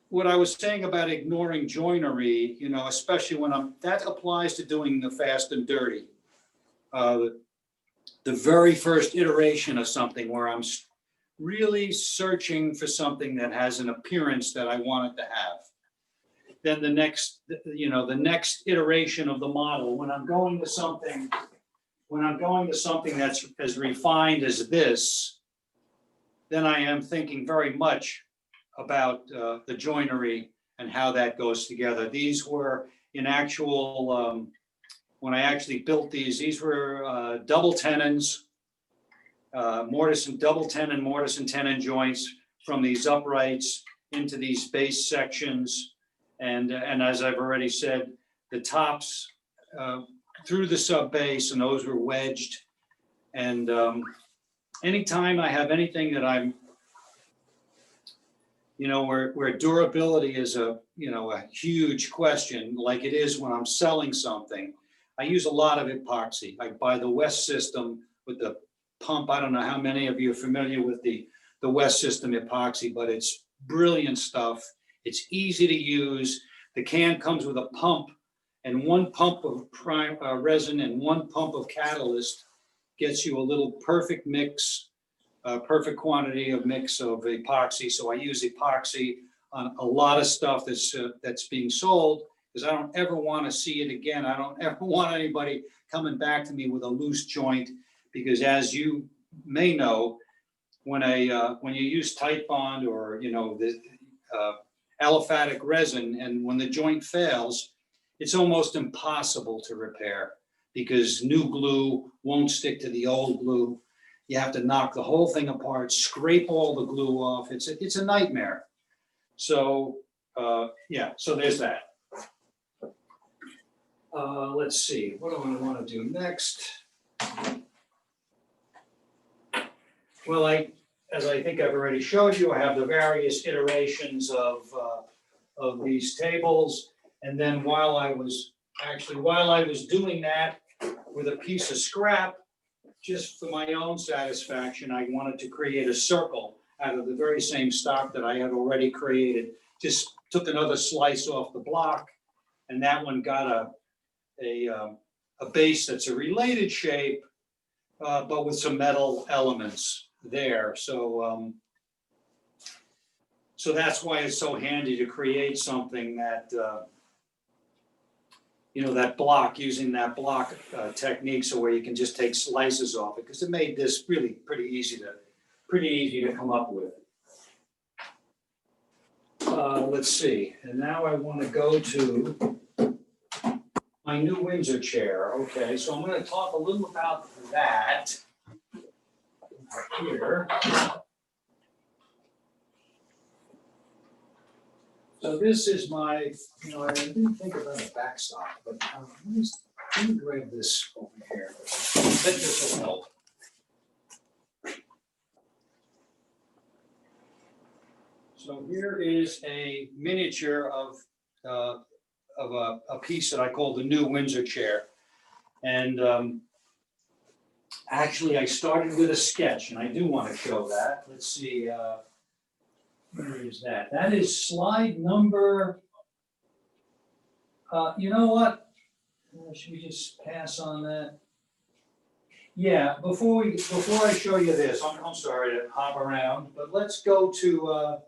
What I was saying about ignoring joinery, especially when that applies to doing the fast and dirty. The very first iteration of something where I'm really searching for something that has an appearance that I want it to have. Then the next iteration of the model, when I'm going to something that's as refined as this, then I am thinking very much about the joinery and how that goes together. These were in actual, when I actually built these were double tenons, double tenon mortise and tenon joints from these uprights into these base sections. And as I've already said, the tops through the sub base, and those were wedged. And anytime I have anything that I'm, where durability is a huge question, like it is when I'm selling something, I use a lot of epoxy. I buy the West system with the pump. I don't know how many of you are familiar with the West system epoxy, but it's brilliant stuff. It's easy to use. The can comes with a pump, and one pump of resin and one pump of catalyst gets you a little perfect mix, perfect quantity of mix of epoxy. So I use epoxy on a lot of stuff that's being sold, because I don't ever want to see it again. I don't ever want anybody coming back to me with a loose joint, because as you may know, when you use tight bond or the aliphatic resin, and when the joint fails, it's almost impossible to repair because new glue won't stick to the old glue. You have to knock the whole thing apart, scrape all the glue off. It's a nightmare. So, yeah, so there's that. Let's see, what do I want to do next? Well, as I think I've already showed you, I have the various iterations of these tables. And then while I was doing that with a piece of scrap, just for my own satisfaction, I wanted to create a circle out of the very same stock that I had already created. Just took another slice off the block, and that one got a base that's a related shape, but with some metal elements there. So so that's why it's so handy to create something that that block, using that block technique, so where you can just take slices off it, because it made this really pretty easy to come up with. Let's see, and now I want to go to my new Windsor chair. Okay, so I'm going to talk a little about that here. So this is my, I didn't think about a backstop, but let me grab this over here. I bet this will help. So here is a miniature of a piece that I call the new Windsor chair. And actually, I started with a sketch, and I do want to show that. Let's see. Where is that? That is slide number, you know what? Should we just pass on that? Yeah, before I show you this, I'm sorry to hop around, but let's go to, well,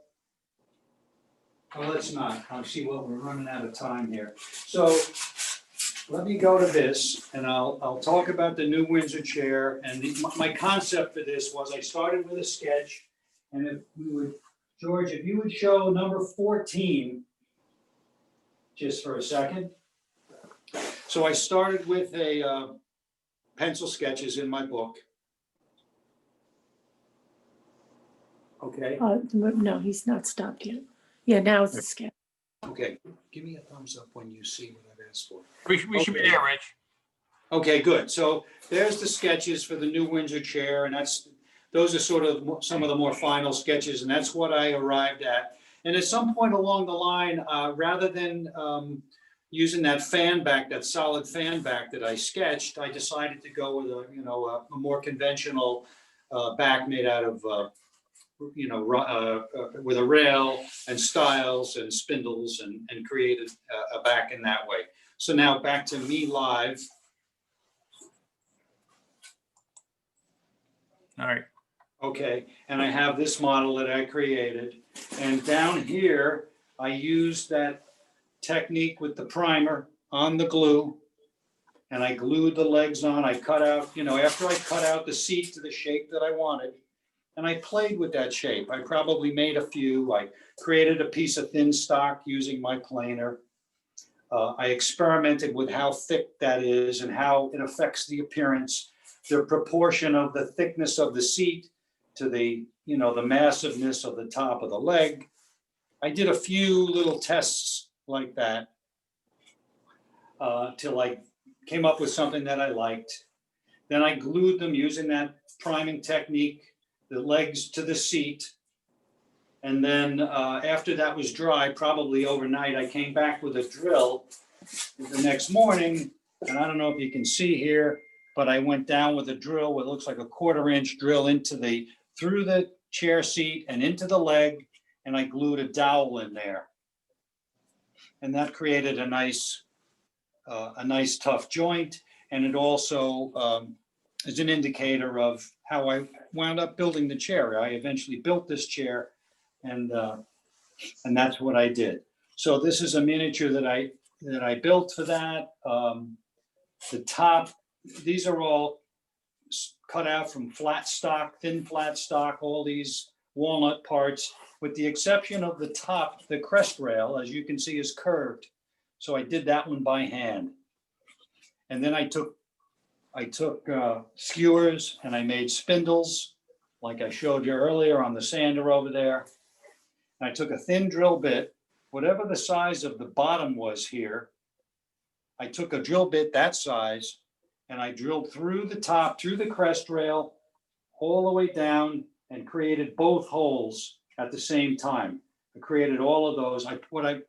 let's not. I'll see what we're running out of time here. So let me go to this, and I'll talk about the new Windsor chair. And my concept for this was I started with a sketch, and if we would, George, if you would show number 14, just for a second. So I started with a pencil sketches in my book. Okay. No, he's not stopped yet. Yeah, now it's a sketch. Okay. Give me a thumbs up when you see what I've asked for. We should be there, Rich. Okay, good. So there's the sketches for the new Windsor chair, and those are sort of some of the more final sketches, and that's what I arrived at. And at some point along the line, rather than using that fan back, that solid fan back that I sketched, I decided to go with a more conventional back made out of with a rail and stiles and spindles, and created a back in that way. So now back to me live. All right. Okay, and I have this model that I created. And down here, I used that technique with the primer on the glue. And I glued the legs on. I cut out, after I cut out the seat to the shape that I wanted, and I played with that shape. I probably made a few. I created a piece of thin stock using my planer. I experimented with how thick that is and how it affects the appearance, the proportion of the thickness of the seat to the, the massiveness of the top of the leg. I did a few little tests like that till I came up with something that I liked. Then I glued them using that priming technique, the legs to the seat. And then after that was dry, probably overnight, I came back with a drill the next morning. And I don't know if you can see here, but I went down with a drill, what looks like a 1/4-inch drill through the chair seat and into the leg. And I glued a dowel in there. And that created a nice tough joint. And it also is an indicator of how I wound up building the chair. I eventually built this chair, and that's what I did. So this is a miniature that I built for that. The top, these are all cut out from flat stock, thin flat stock, all these walnut parts, with the exception of the top, the crest rail, as you can see, is curved. So I did that one by hand. And then I took skewers and I made spindles, like I showed you earlier on the sander over there. And I took a thin drill bit, whatever the size of the bottom was here, I took a drill bit that size and I drilled through the top, through the crest rail, all the way down and created both holes at the same time. I created all of those.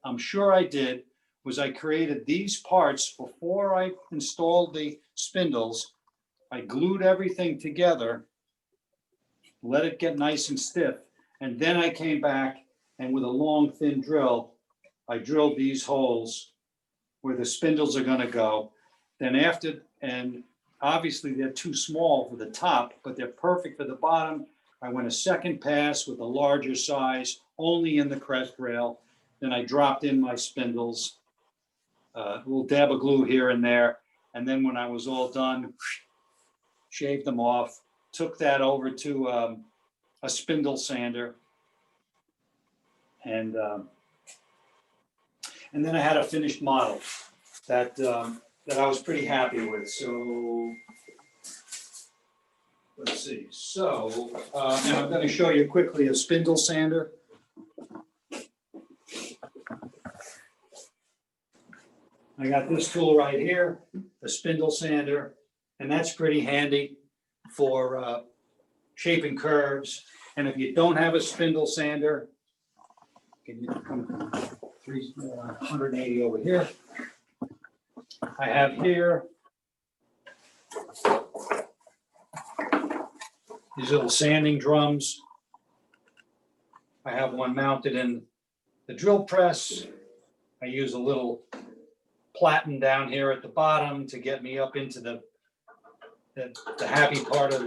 I'm sure I did was I created these parts before I installed the spindles. I glued everything together, let it get nice and stiff, and then I came back and with a long thin drill, I drilled these holes where the spindles are gonna go. Then after, and obviously they're too small for the top, but they're perfect for the bottom. I went a second pass with a larger size, only in the crest rail. Then I dropped in my spindles, a little dab of glue here and there. And then when I was all done, shaved them off, took that over to a spindle sander. And then I had a finished model that I was pretty happy with. So let's see. So now I'm going to show you quickly a spindle sander. I got this tool right here, the spindle sander, and that's pretty handy for shaping curves. And if you don't have a spindle sander, can you come 180 over here? I have here these little sanding drums. I have one mounted in the drill press. I use a little platen down here at the bottom to get me up into the happy part of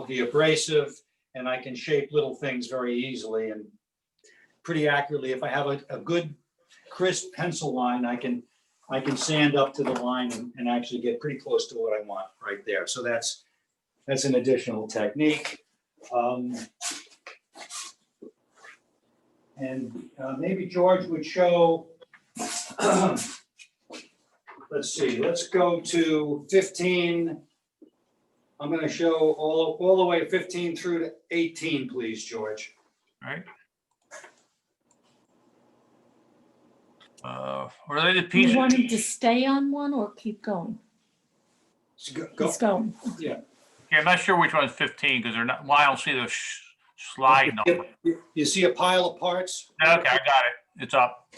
the abrasive, and I can shape little things very easily and pretty accurately. If I have a good crisp pencil line, I can sand up to the line and actually get pretty close to what I want right there. So that's an additional technique. And maybe George would show, let's see, let's go to 15. I'm going to show all the way 15 through to 18, please, George. All right. Were they the Do pieces? you want him to stay on one or keep going? Go. He's going. Yeah. Yeah, I'm not sure which one's 15 because they're not. Well, I don't see the slide number. You see a pile of parts? Okay, I got it. It's up.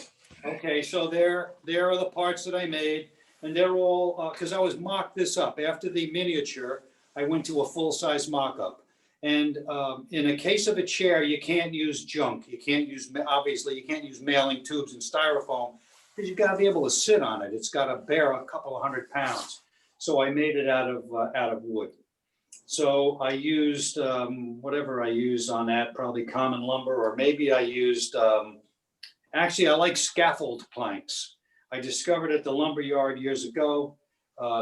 Okay, so there are the parts that I made, and they're all, because I was mocked this up. After the miniature, I went to a full-size mock-up. And in a case of a chair, you can't use junk. You can't use, obviously, you can't use mailing tubes and styrofoam because you've got to be able to sit on it. It's got to bear a couple of 100 pounds. So I made it out of wood. So I used whatever I used on that, probably common lumber, or maybe I used, actually, I like scaffold planks. I discovered at the lumber yard years ago,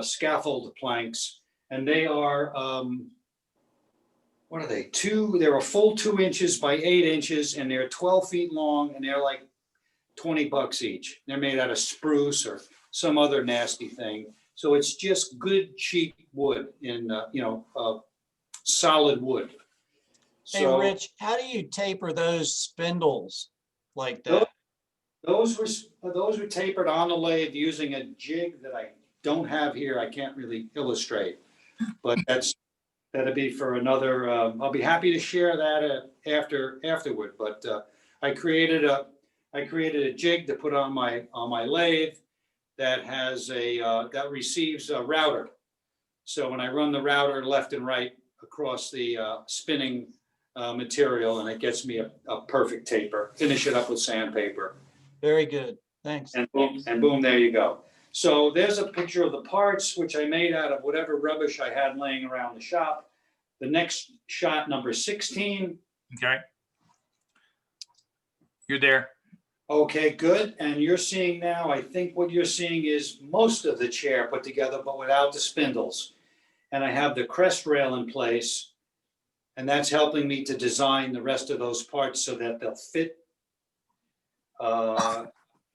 scaffold planks, and they are, what are they? They're a full 2 inches by 8 inches, and they're 12 feet long, and they're like $20 each. They're made out of spruce or some other nasty thing. So it's just good, cheap wood in, solid wood. Hey, So Rich, how do you taper those spindles like that? those were tapered on the lathe using a jig that I don't have here. I can't really illustrate, but that'd be for another. I'll be happy to share that afterward. But I created a jig to put on my lathe that has that receives a router. So when I run the router left and right across the spinning material, and it gets me a perfect taper. Finish it up with sandpaper. Very good. Thanks. And boom, there you go. So there's a picture of the parts, which I made out of whatever rubbish I had laying around the shop. The next shot, number 16. Okay. You're there. Okay, good. And you're seeing now, I think what you're seeing is most of the chair put together, but without the spindles. And I have the crest rail in place. And that's helping me to design the rest of those parts so that they'll fit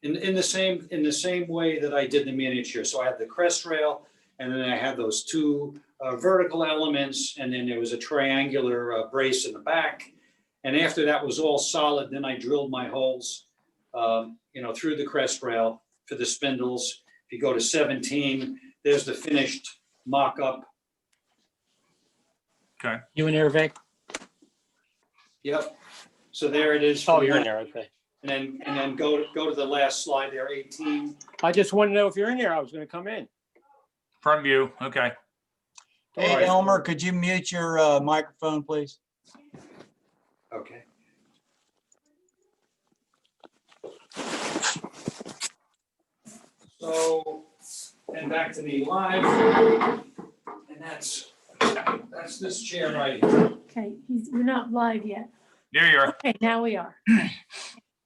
in the same way that I did the miniature. So I had the crest rail, and then I had those two vertical elements, and then there was a triangular brace in the back. And after that was all solid, then I drilled my holes, through the crest rail for the spindles. If you go to 17, there's the finished mock-up. You in there, Vic? Yep. So there it is. Oh, for you're in you. there, okay. And then go to the last slide there, 18. I just want to know if you're in there. I was going to come in. From you, okay. All Hey, right. Elmer, could you mute your microphone, please? Okay. So, and back to the live, and that's this chair right here. Okay, we're not live yet. There you are. Okay, now we are.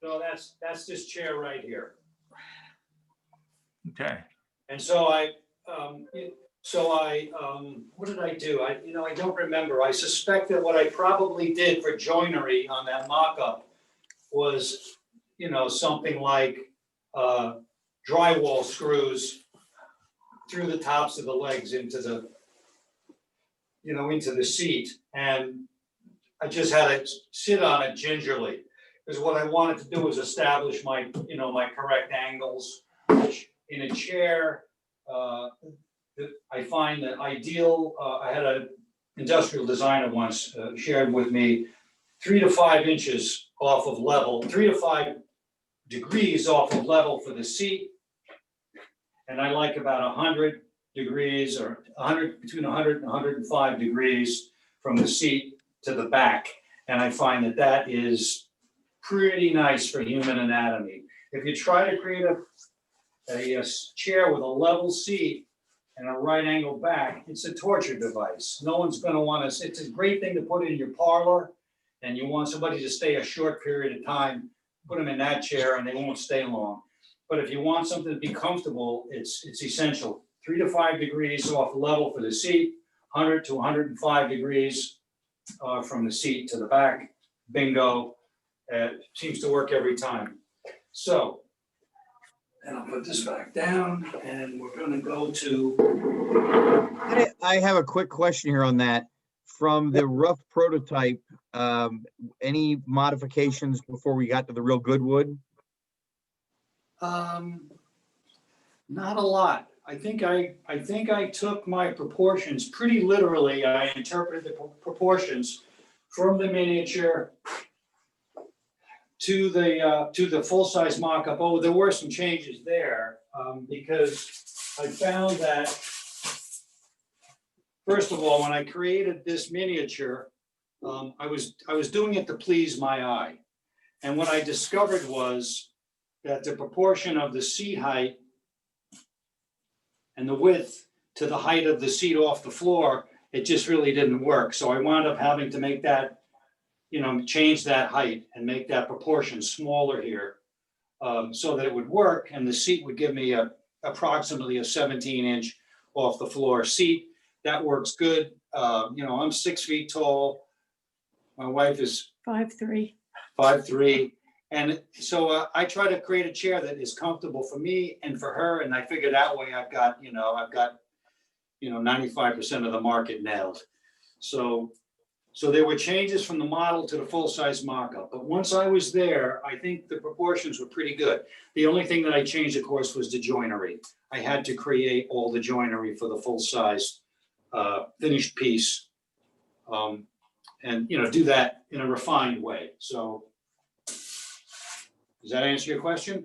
So that's this chair right here. Okay. And so what did I do? I don't remember. I suspect that what I probably did for joinery on that mock-up was, something like drywall screws through the tops of the legs into the seat. And I just had to sit on it gingerly, because what I wanted to do was establish my correct angles, which in a chair, I find that ideal. I had an industrial designer once shared with me 3 to 5 inches off of level, 3 to 5 degrees off of level for the seat. And I like about 100 degrees or between 100 and 105 degrees from the seat to the back. And I find that is pretty nice for human anatomy. If you try to create a chair with a level seat and a right angle back, it's a torture device. No one's going to want to. It's a great thing to put in your parlor, and you want somebody to stay a short period of time, put them in that chair and they won't stay long. But if you want something to be comfortable, it's essential. 3 to 5 degrees off level for the seat, 100 to 105 degrees from the seat to the back. Bingo. Seems to work every time. So, and I'll put this back down, and we're going to go to. I have a quick question here on that. From the rough prototype, any modifications before we got to the real good wood? Not a lot. I think I took my proportions pretty literally. I interpreted the proportions from the miniature to the full-size mock-up. Oh, there were some changes there because I found that, first of all, when I created this miniature, I was doing it to please my eye. And what I discovered was that the proportion of the seat height and the width to the height of the seat off the floor, it just really didn't work. So I wound up having to make that, change that height and make that proportion smaller here so that it would work, and the seat would give me approximately a 17-inch off the floor seat. That works good. I'm 6 feet tall. My wife is 5'3". 5'3". And so I try to create a chair that is comfortable for me and for her. And I figure that way I've got 95% of the market nailed. So there were changes from the model to the full-size mock-up. But once I was there, I think the proportions were pretty good. The only thing that I changed, of course, was the joinery. I had to create all the joinery for the full-size finished piece and, do that in a refined way. So does that answer your question?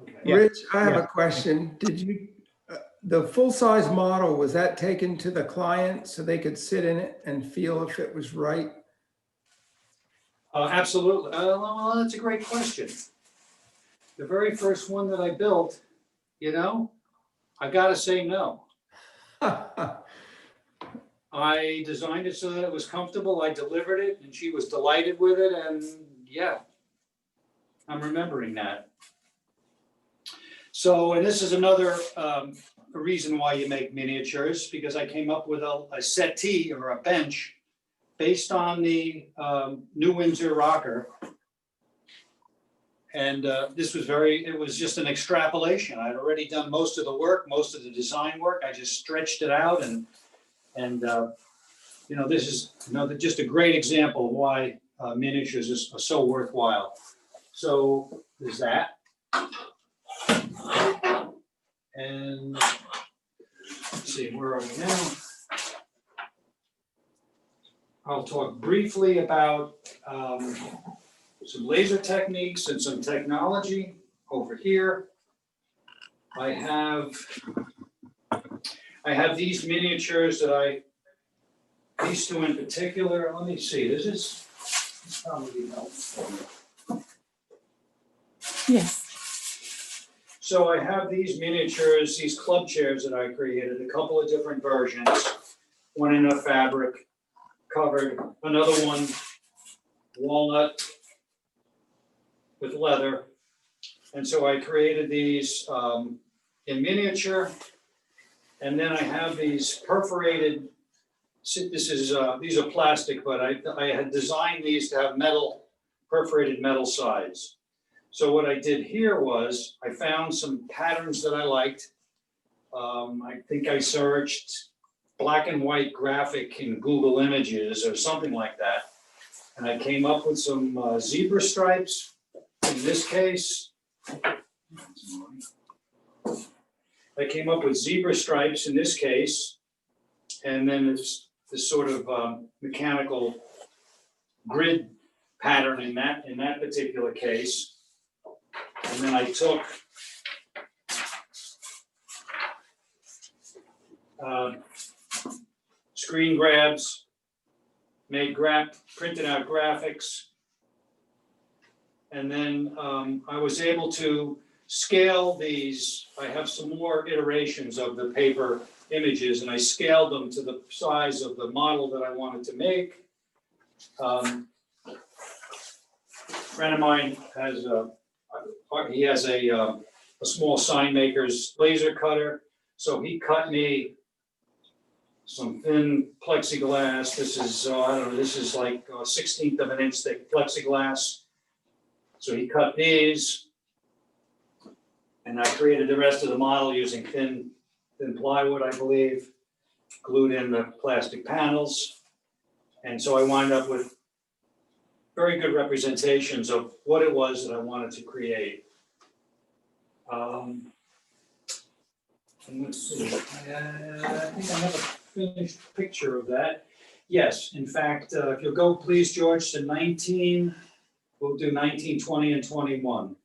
Okay. Rich, I have a question. Did you, the full-size model, was that taken to the client so they could sit in it and feel if it was right? Absolutely. Well, that's a great question. The very first one that I built, I got to say no. I designed it so that it was comfortable. I delivered it and she was delighted with it. And yeah, I'm remembering that. So, and this is another reason why you make miniatures, because I came up with a settee or a bench based on the New Windsor rocker. And it was just an extrapolation. I'd already done most of the work, most of the design work. I just stretched it out and this is just a great example of why miniatures are so worthwhile. So there's that. And let's see, where are we now? I'll talk briefly about some laser techniques and some technology over here. I have these miniatures that these two in particular. Let me see, this is probably helpful. Yes. So I have these miniatures, these club chairs that I created, a couple of different versions. One in a fabric covered, another one walnut with leather. And so I created these in miniature. And then I have these perforated, these are plastic, but I had designed these to have perforated metal sides. So what I did here was I found some patterns that I liked. I think I searched black and white graphic in Google Images or something like that. And I came up with some zebra stripes in this case. I came up with zebra stripes in this case. And then this sort of mechanical grid pattern in that particular case. And then I took screen grabs, printed out graphics, and then I was able to scale these. I have some more iterations of the paper images, and I scaled them to the size of the model that I wanted to make. A friend of mine has a small sign maker's laser cutter. So he cut me some thin plexiglass. This is, I don't know, this is like 1/16 of an inch thick plexiglass. So he cut these. And I created the rest of the model using thin plywood, I believe, glued in the plastic panels. And so I wind up with very good representations of what it was that I wanted to create. And let's see, I think I have a finished picture of that. Yes, in fact, if you'll go, please, George, to 19, we'll do 19, 20, and 21.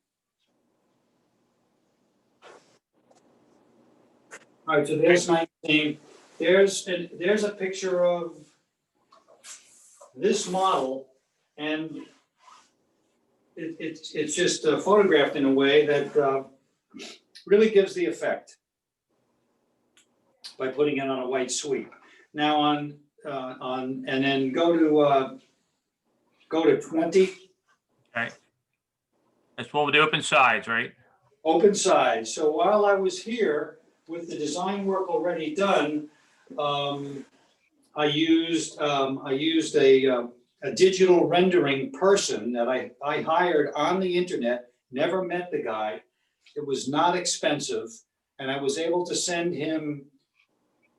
All right, so there's 19. There's a picture of this model, and it's just photographed in a way that really gives the effect by putting it on a white sweep. Now and then go to 20. Okay. That's what with the open sides, right? Open sides. So while I was here with the design work already done, I used a digital rendering person that I hired on the internet. Never met the guy. It was not expensive, and I was able to send him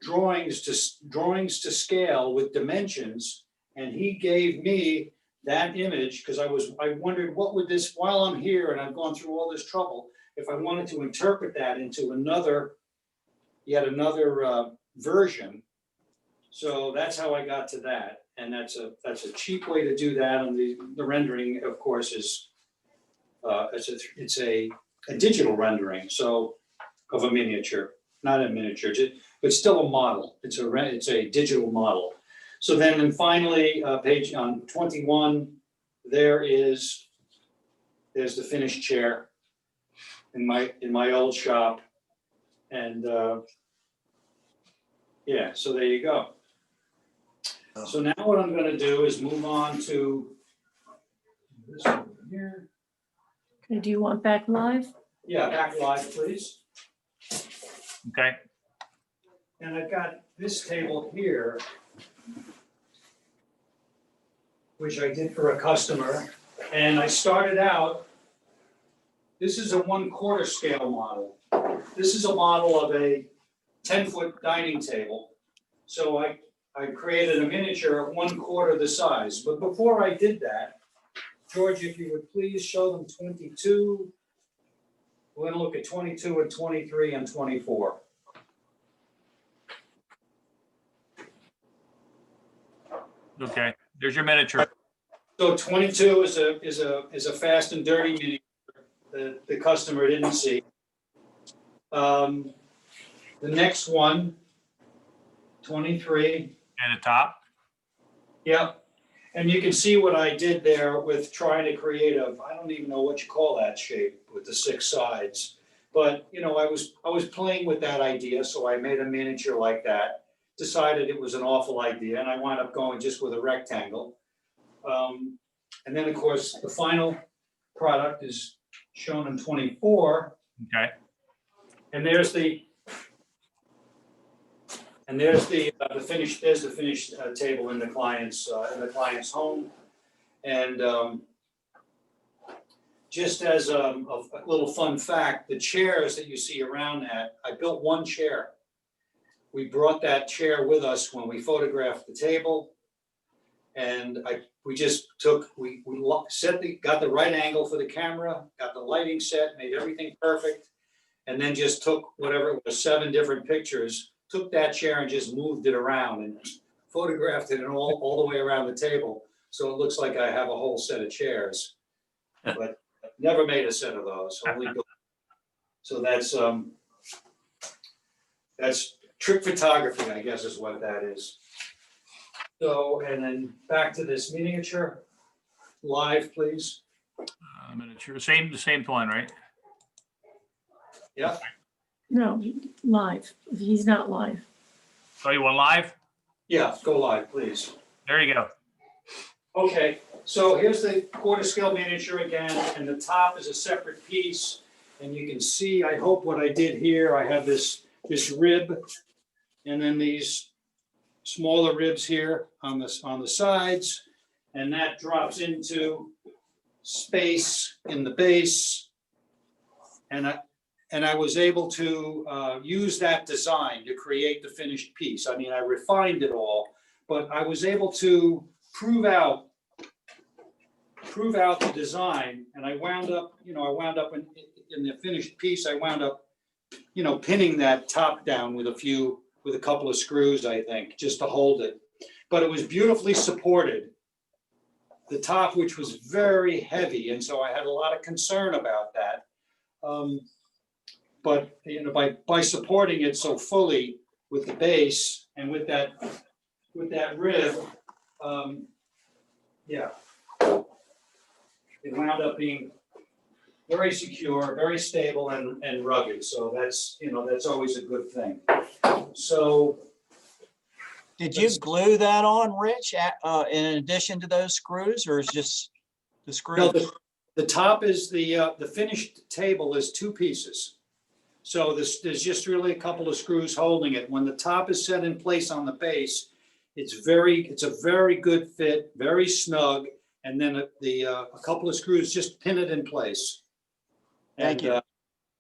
drawings to scale with dimensions, and he gave me that image because I wondered what would this, while I'm here and I've gone through all this trouble, if I wanted to interpret that into yet another version. So that's how I got to that, and that's a cheap way to do that. And the rendering, of course, is it's a digital rendering, so of a miniature, not a miniature, but still a model. It's a digital model. So then finally, page on 21, there's the finished chair in my old shop, and yeah. So there you go. So now what I'm going to do is move on to this over here. Okay, do you want back live? Yeah, back live, please. Okay. And I've got this table here, which I did for a customer. And I started out This is a 1/4 scale model. This is a model of a 10-foot dining table. So I created a miniature 1/4 the size. But before I did that, George, if you would please show them 22. We're gonna look at 22 and 23 and 24. Okay, there's your miniature. So 22 is a fast and dirty miniature that the customer didn't see. The next one, 23. And the top. Yep. And you can see what I did there with trying to create I don't even know what you call that shape with the 6 sides. But, you know, I was playing with that idea, so I made a miniature like that. Decided it was an awful idea, and I wound up going just with a rectangle. And then, of course, the final product is shown in 24. Okay. And there's the finished. There's the finished table in the client's home, and just as a little fun fact, the chairs that you see around that, I built one chair. We brought that chair with us when we photographed the table, and we got the right angle for the camera, got the lighting set, made everything perfect, and then just took whatever it was, 7 different pictures. Took that chair and just moved it around and photographed it all the way around the table. So it looks like I have a whole set of chairs, but never made a set of those. So that's trick photography, I guess is what that is. So, and then back to this miniature, live, please. Miniature, the same one, right? Yeah. No, live. He's not live. So you want live? Yeah, go live, please. There you go. Okay, so here's the 1/4 scale miniature again, and the top is a separate piece. And you can see, I hope what I did here, I have this rib, and then these smaller ribs here on the sides, and that drops into space in the base. And I was able to use that design to create the finished piece. I mean, I refined it all, but I was able to prove out the design, and I wound up in the finished piece. I wound up, pinning that top down with a couple of screws, I think, just to hold it. But it was beautifully supported. The top, which was very heavy, and so I had a lot of concern about that. But by supporting it so fully with the base and with that rib, it wound up being very secure, very stable, and rugged. So that's always a good thing. So, Did you glue that on, Rich, in addition to those screws, or is just the screws? no, the top is the finished table is 2 pieces. So there's just really a couple of screws holding it. When the top is set in place on the base, it's a very good fit, very snug, and then a couple of screws just pin it in place. Thank you.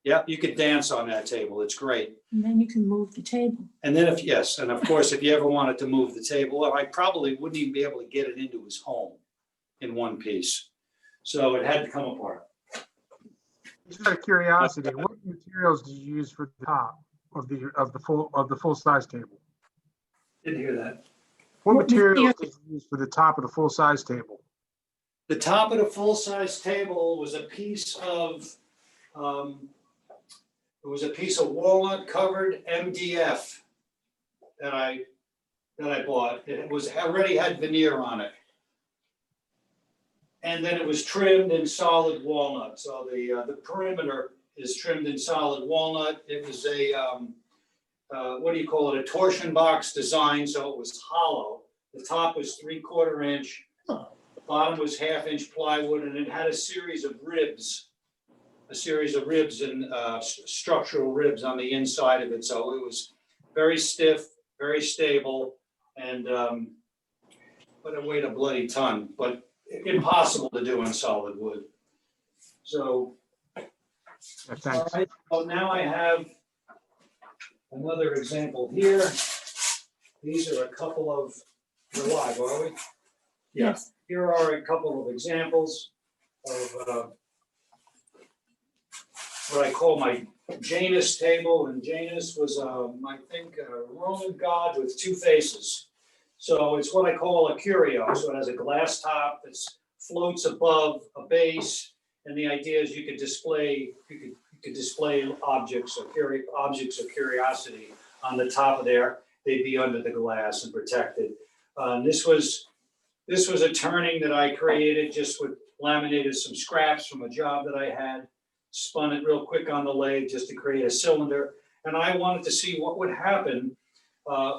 Yeah, you could dance on that table. It's great. And then you can move the table. And then and of course, if you ever wanted to move the table, I probably wouldn't even be able to get it into his home in one piece. So it had to come apart. Just out of curiosity, what materials did you use for the top of the full size table? Didn't hear that. What materials did you use for the top of the full size table? The top of the full-size table was a piece of walnut covered MDF that I bought. It already had veneer on it. And then it was trimmed in solid walnut. So the perimeter is trimmed in solid walnut. It was a torsion box design, so it was hollow. The top was 3/4 inch. The bottom was 1/2 inch plywood, and it had a series of ribs and structural ribs on the inside of it. So it was very stiff, very stable, and but it weighed a bloody ton, but impossible to do in solid wood. So Yeah, All thanks. right, well, now I have another example here. These are a couple of, we're live, are we? Yeah. Yes. Here are a couple of examples of what I call my Janus table, and Janus was, I think, a Roman god with two faces. So it's what I call a curio. So it has a glass top that floats above a base, and the idea is you could display objects of curiosity on the top of there. They'd be under the glass and protected. This was a turning that I created just with laminated some scraps from a job that I had, spun it real quick on the lathe just to create a cylinder. And I wanted to see what would happen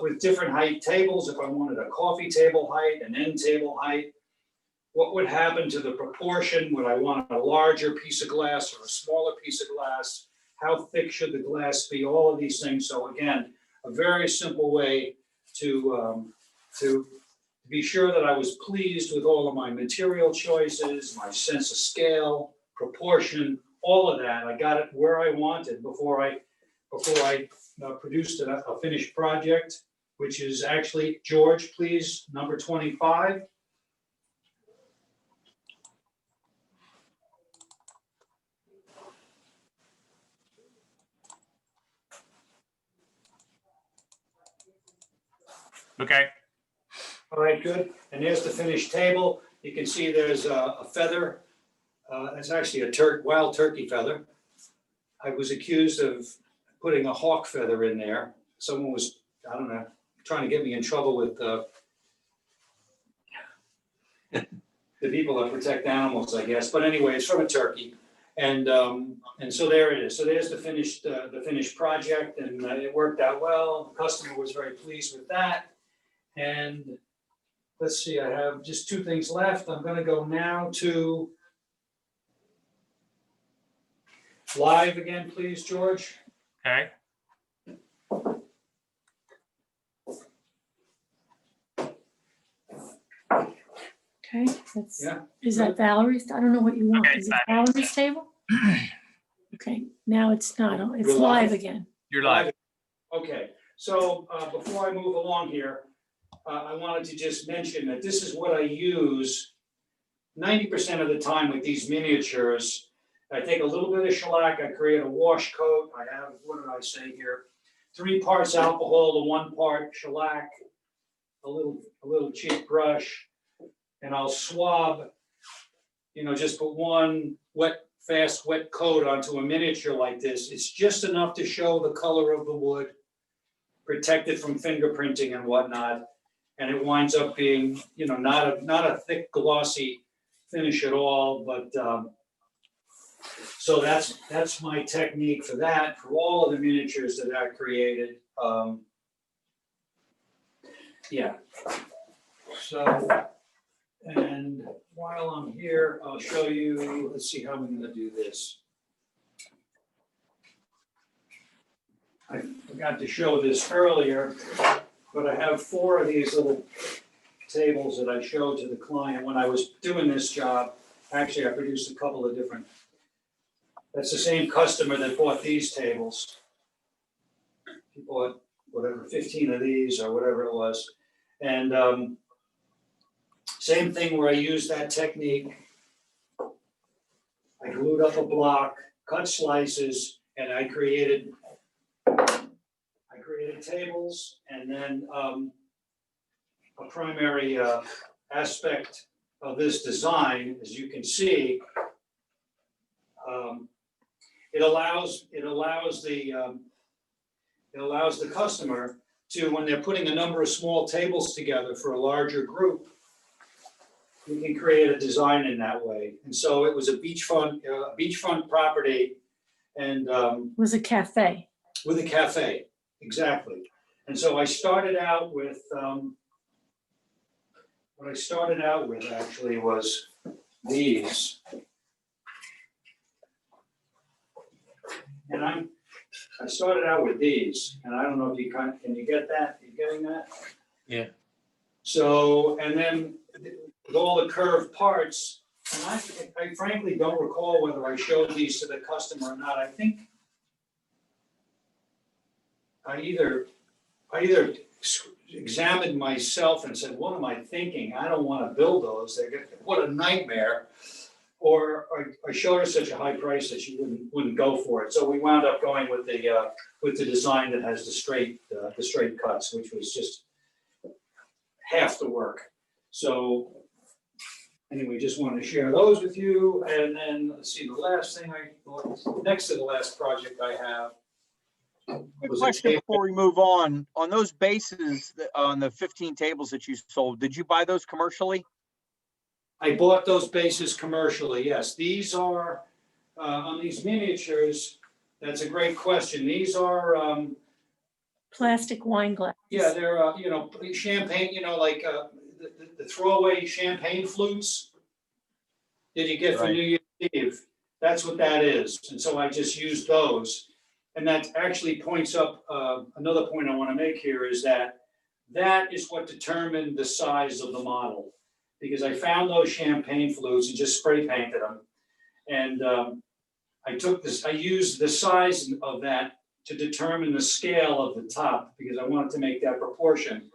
with different height tables. If I wanted a coffee table height, an end table height, what would happen to the proportion? Would I want a larger piece of glass or a smaller piece of glass? How thick should the glass be? All of these things. So again, a very simple way to be sure that I was pleased with all of my material choices, my sense of scale, proportion, all of that. I got it where I wanted before I produced a finished project, which is actually, George, please, number 25. Okay, All right, good. And there's the finished table. You can see there's a feather. It's actually a wild turkey feather. I was accused of putting a hawk feather in there. Someone was, I don't know, trying to get me in trouble with the people that protect animals, I guess. But anyway, it's from a turkey. And so there it is. So there's the finished project, and it worked out well. The customer was very pleased with that. And let's see, I have just two things left. I'm going to go now to live again, please, George. okay. Okay, that's, Yeah. is that Valerie's? I don't know what you want. Okay, Is it Valerie's table? Okay, now it's not, it's You're live live. again. You're live. Okay, so before I move along here, I wanted to just mention that this is what I use 90% of the time with these miniatures. I take a little bit of shellac, I create a wash coat. I have, what did I say here? 3 parts alcohol to 1 part shellac, a little cheap brush, and I'll swab, just put one fast wet coat onto a miniature like this. It's just enough to show the color of the wood, protect it from fingerprinting and whatnot. And it winds up being, not a thick glossy finish at all, but so that's my technique for that, for all of the miniatures that I created. Yeah. So, and while I'm here, I'll show you, let's see how we're gonna do this. I forgot to show this earlier, but I have 4 of these little tables that I showed to the client when I was doing this job. Actually, I produced a couple of different. That's the same customer that bought these tables. He bought whatever, 15 of these or whatever it was. And same thing where I used that technique. I glued up a block, cut slices, and I created tables, and then a primary aspect of this design, as you can see, it allows the customer to, when they're putting a number of small tables together for a larger group, you can create a design in that way. And so it was a beachfront property, and It was a cafe. with a cafe, exactly. And so I started out with, what I started out with actually was these. And I started out with these, and I don't know if you can you get that? You getting that? Yeah. So, and then with all the curved parts, And I frankly don't recall whether I showed these to the customer or not. I think I either examined myself and said, what am I thinking? I don't want to build those. What a nightmare. Or I showed her such a high price that she wouldn't go for it. So we wound up going with the design that has the straight cuts, which was just half the work. So anyway, just wanted to share those with you. And then let's see, the last thing next to the last project I have. Quick was a question table. before we move on those bases, on the 15 tables that you sold, did you buy those commercially? I bought those bases commercially, yes. These are, on these miniatures, that's a great question. These are, Plastic wine glass. yeah, they're, champagne, like the throwaway champagne flutes that you get for Right. New Year's Eve. That's what that is. And so I just used those. And that actually points up, another point I want to make here is that is what determined the size of the model. Because I found those champagne flutes and just spray painted them. And I used the size of that to determine the scale of the top, because I wanted to make that proportion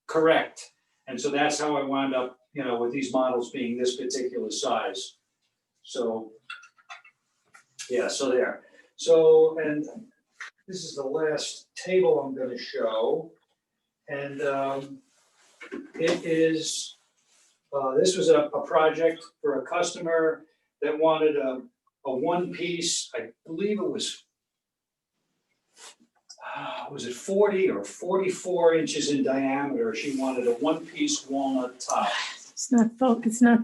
correct. And so that's how I wound up, with these models being this particular size. So, yeah, so there. So, and this is the last table I'm gonna show. And it is, this was a project for a customer that wanted a one piece, I believe it was it 40 or 44 inches in diameter? She wanted a one piece walnut top. It's not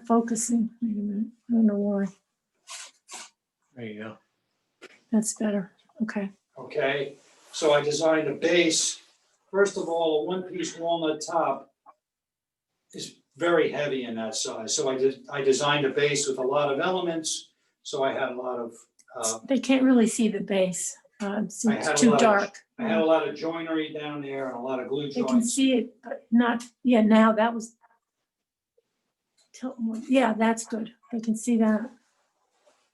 focusing. Wait a minute. I don't know why. There you go. That's better. Okay. Okay, so I designed a base. First of all, a one piece walnut top is very heavy in that size. So I designed a base with a lot of elements. So I had a lot of, They can't really see the base. It's I had a too lot of- dark. I had a lot of joinery down there and a lot of glue They can joints. see it, but not, yeah, now that was. Tilt more. Yeah, that's good. They can see that.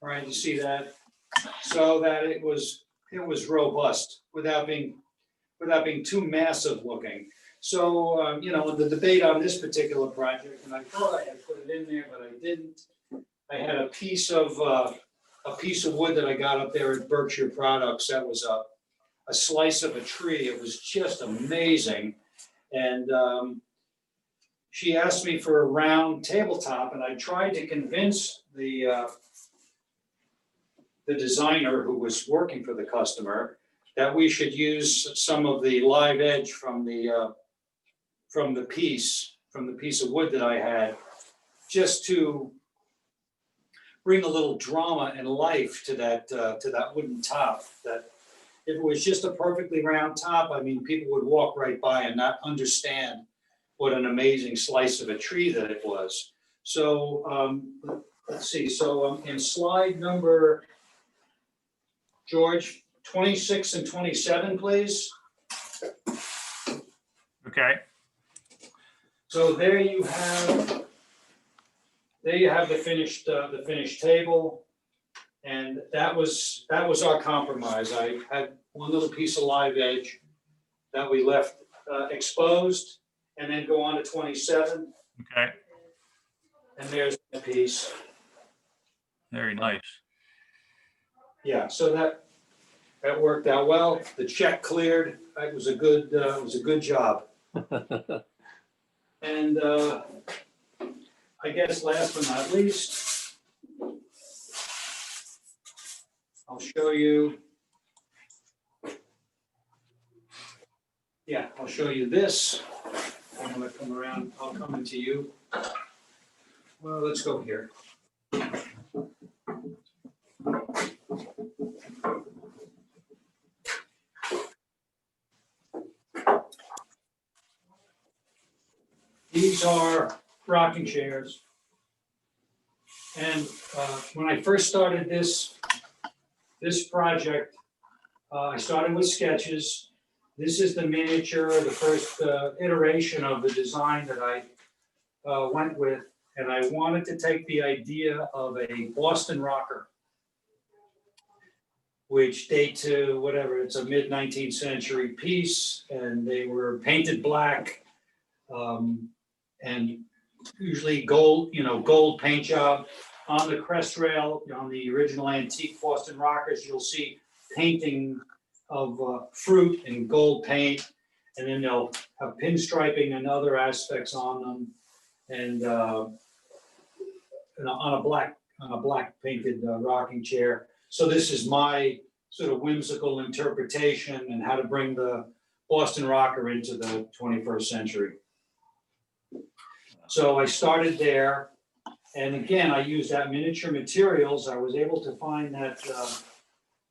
Right, you see that? So that it was robust without being too massive looking. So, the debate on this particular project, and I thought I had put it in there, but I didn't. I had a piece of wood that I got up there at Berkshire Products. That was a slice of a tree. It was just amazing. And she asked me for a round tabletop, and I tried to convince the designer who was working for the customer that we should use some of the live edge from the piece of wood that I had, just to bring a little drama and life to that wooden top. That if it was just a perfectly round top, I mean, people would walk right by and not understand what an amazing slice of a tree that it was. So let's see. So in slide number, George, 26 and 27, please. Okay, So there you have the finished table. And that was our compromise. I had one little piece of live edge that we left exposed, and then go on to 27. okay, And there's the piece. very nice. Yeah, so that worked out well. The check cleared. It was a good job. And I guess last but not least, I'll show you. Yeah, I'll show you this. I'm gonna come around. I'll come into you. Well, let's go here. These are rocking chairs. And when I first started this project, I started with sketches. This is the miniature, the first iteration of the design that I went with. And I wanted to take the idea of a Boston rocker, which date to whatever, it's a mid-19th century piece, and they were painted black, and usually gold, gold paint job. On the crest rail, on the original antique Boston rockers, you'll see painting of fruit and gold paint, and then they'll have pinstriping and other aspects on them, and on a black painted rocking chair. So this is my sort of whimsical interpretation and how to bring the Boston rocker into the 21st century. So I started there, and again, I used that miniature materials. I was able to find that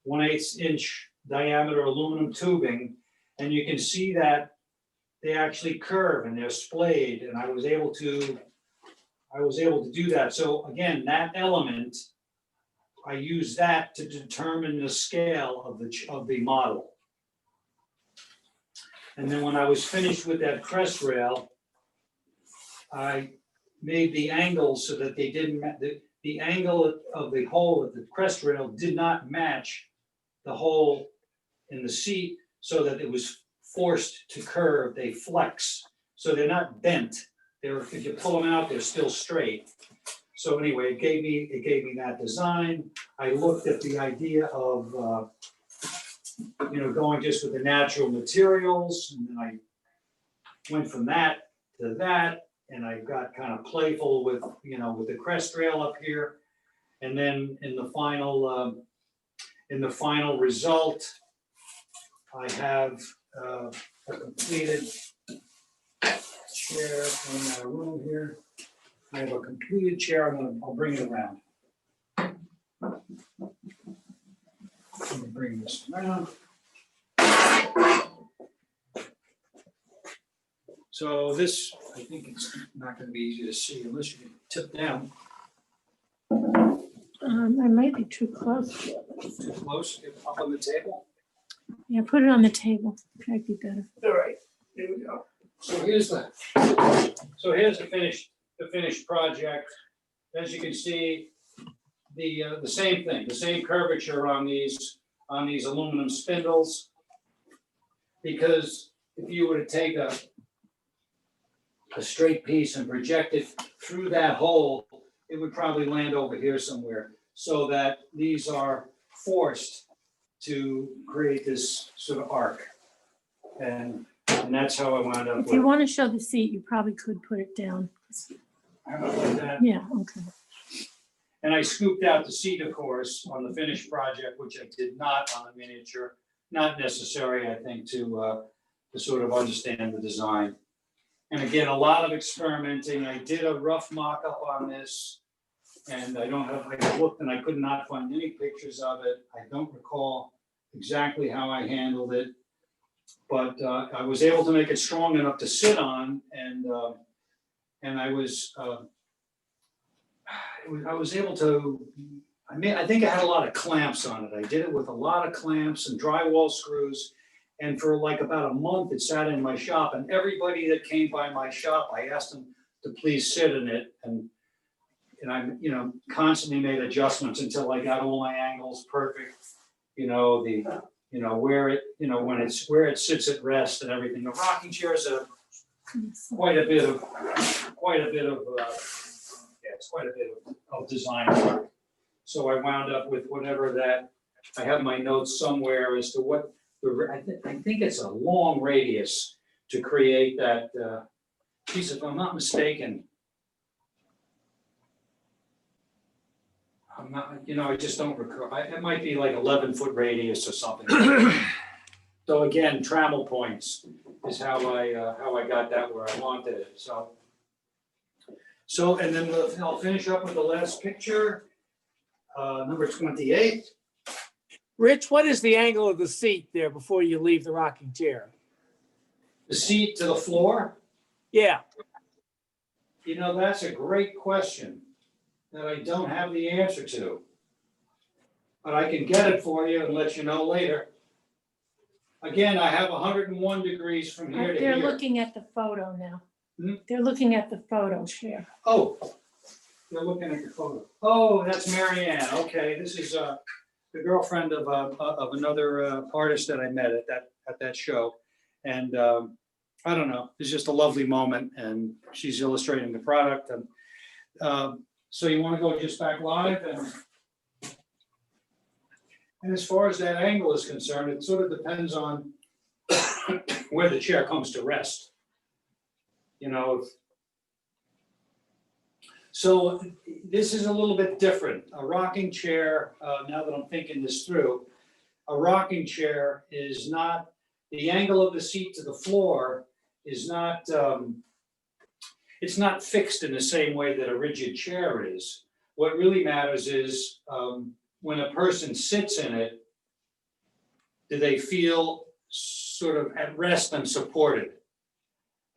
1/8 inch diameter aluminum tubing, and you can see that they actually curve and they're splayed, and I was able to do that. So again, that element, I use that to determine the scale of the model. And then when I was finished with that crest rail, I made the angles so that they didn't, the angle of the hole at the crest rail did not match the hole in the seat, so that it was forced to curve. They flex, so they're not bent. If you pull them out, they're still straight. So anyway, it gave me that design. I looked at the idea of going just with the natural materials, and then I went from that to that, and I got kind of playful with the crest rail up here, and then in the final result, I have a completed chair in my room here. I have a completed chair. I'll bring it around. Let me bring this around. So this, I think it's not going to be easy to see unless you can tip down. I might be too close. Too close, get up on the table. Yeah, put it on the table. Might be better. All right, here we go. So here's the finished project. As you can see, the same thing, the same curvature on these aluminum spindles. Because if you were to take a straight piece and project it through that hole, it would probably land over here somewhere. So that these are forced to create this sort of arc. And that's how I wound up If with. you want to show the seat, you probably could put it down. How about like that? Yeah, okay. And I scooped out the seat, of course, on the finished project, which I did not on the miniature. Not necessary, I think, to sort of understand the design. And again, a lot of experimenting. I did a rough mock-up on this, and I looked and I could not find any pictures of it. I don't recall exactly how I handled it, but I was able to make it strong enough to sit on, and I was able to. I think I had a lot of clamps on it. I did it with a lot of clamps and drywall screws. And for like about a month, it sat in my shop. And everybody that came by my shop, I asked them to please sit in it. And I, constantly made adjustments until I got all my angles perfect. Where it sits at rest and everything. The rocking chairs are quite a bit of design work. So I wound up with whatever that, I have my notes somewhere as to what, I think it's a long radius to create that piece, if I'm not mistaken. I'm not, I just don't recall. It might be like 11-foot radius or something. So again, trammel points is how I got that where I wanted it. So and then I'll finish up with the last picture. Number 28. Rich, what is the angle of the seat there before you leave the rocking chair? The seat to the floor? Yeah. That's a great question that I don't have the answer to. But I can get it for you and let you know later. Again, I have 101 degrees from here to They're here. looking at the photo now. Hmm? They're looking at the photo share. Oh, You're looking at the photo. Oh, that's Mary Ann. Okay, this is the girlfriend of another artist that I met at that show. And I don't know, it's just a lovely moment, and she's illustrating the product. And so you want to go just back live, and as far as that angle is concerned, it sort of depends on where the chair comes to rest. You know, so this is a little bit different. A rocking chair, now that I'm thinking this through, a rocking chair is not, the angle of the seat to the floor is not, it's not fixed in the same way that a rigid chair is. What really matters is when a person sits in it, do they feel sort of at rest and supported?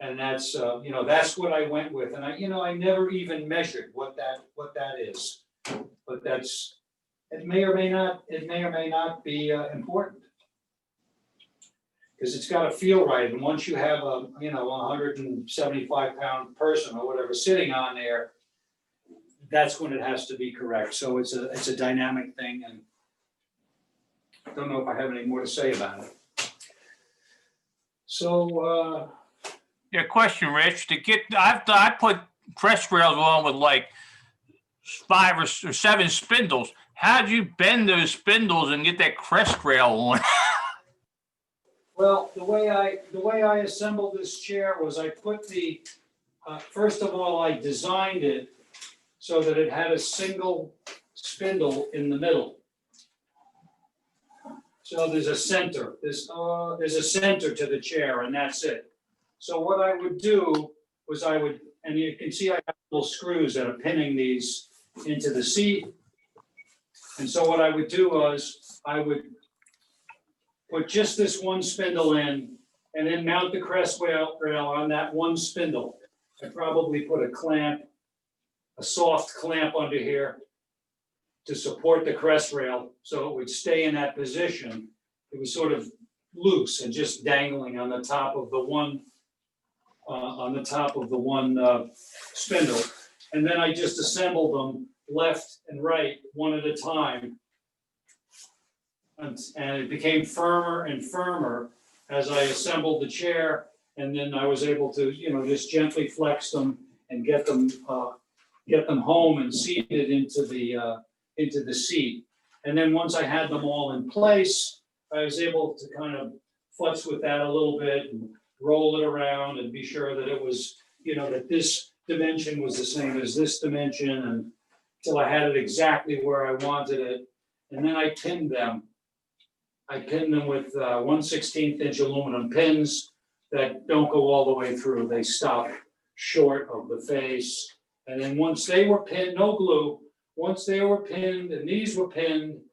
And that's, you know, that's what I went with. And I never even measured what that is. But that's, it may or may not be important. Because it's got to feel right. And once you have a 175-pound person or whatever sitting on there, that's when it has to be correct. So it's a dynamic thing, and I don't know if I have any more to say about it. So Yeah, question, Rich, I put crest rails on with like 5 or 7 spindles. How'd you bend those spindles and get that crest rail on? well, the way I assembled this chair was I put the first of all, I designed it so that it had a single spindle in the middle. So there's a center. There's a center to the chair, and that's it. So what I would do was and you can see I have little screws that are pinning these into the seat. And so what I would do was I would put just this one spindle in and then mount the crest rail on that one spindle. I probably put a soft clamp under here to support the crest rail so it would stay in that position. It was sort of loose and just dangling on the top of the one spindle. And then I just assembled them left and right, one at a time. And it became firmer and firmer as I assembled the chair. And then I was able to, just gently flex them and get them home and seated into the seat. And then once I had them all in place, I was able to kind of futz with that a little bit and roll it around and be sure that it was, that this dimension was the same as this dimension, and until I had it exactly where I wanted it. And then I pinned them. I pinned them with 1/16 inch aluminum pins that don't go all the way through. They stop short of the face. And then once they were pinned, no glue, once they were pinned and these were pinned,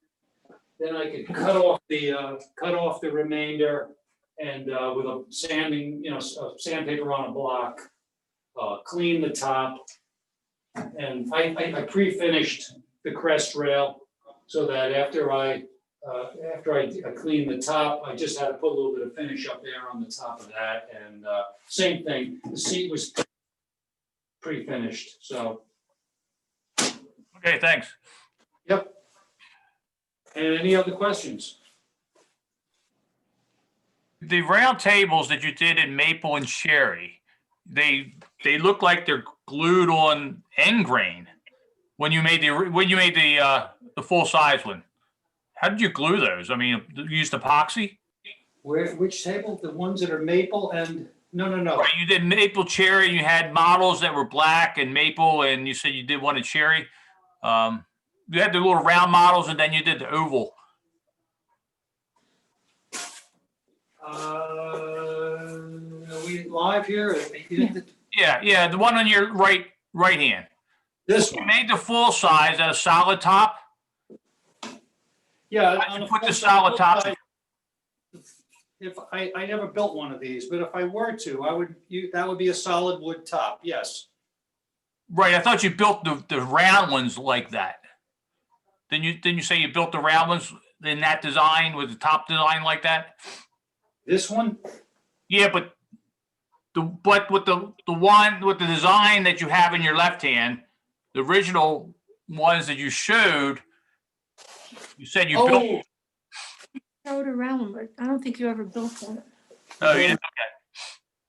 then I could cut off the remainder and with a sandpaper on a block, clean the top. And I pre-finished the crest rail so that after I cleaned the top, I just had to put a little bit of finish up there on the top of that. And same thing, the seat was pre-finished, so. Okay, thanks. Yep. And any other questions? The round tables that you did in maple and cherry, they look like they're glued on end grain. When you made the full size one, how did you glue those? I mean, you used epoxy? Which table? The ones that are maple and no. Right, you did maple cherry. You had models that were black and maple, and you said you did one in cherry. You had the little round models, and then you did the oval. Are we live here? Yeah, the one on your right hand. This You one. made the full size at a solid top. Yeah. How'd on you the put the full solid top? side, If I never built one of these, but if I were to, that would be a solid wood top, yes. Right, I thought you built the round ones like that. Didn't you say you built the round ones in that design with the top design like that? This one? Yeah, but with the design that you have in your left hand, The original ones that you showed, you said you Oh, built. Showed around, but I don't think you ever built that. Oh, you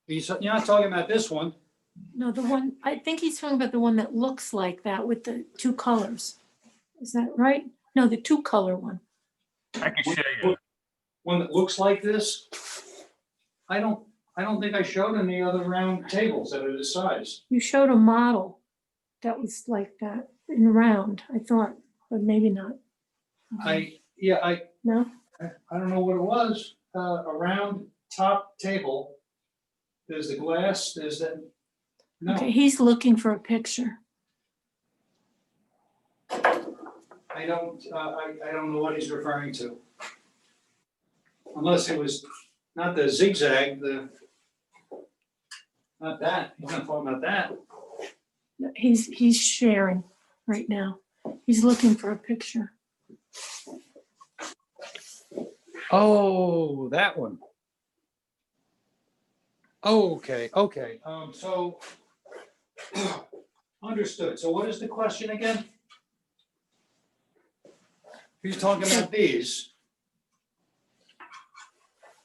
didn't, you're not talking about this one. No, the one, I think he's talking about the one that looks like that with the two colors. Is that right? No, the two color one. I can show you. One that looks like this. I don't think I showed any other round tables that are this size. You showed a model that was like that in round, I thought, but maybe not. No? I don't know what it was. A round top table. There's the glass, there's that. No, Okay, he's looking for a picture. I don't know what he's referring to. Unless it was not the zigzag, not that. He's not talking about that. He's sharing right now. He's looking for a picture. Oh, that one. Okay. So understood. So what is the question again? He's talking about these.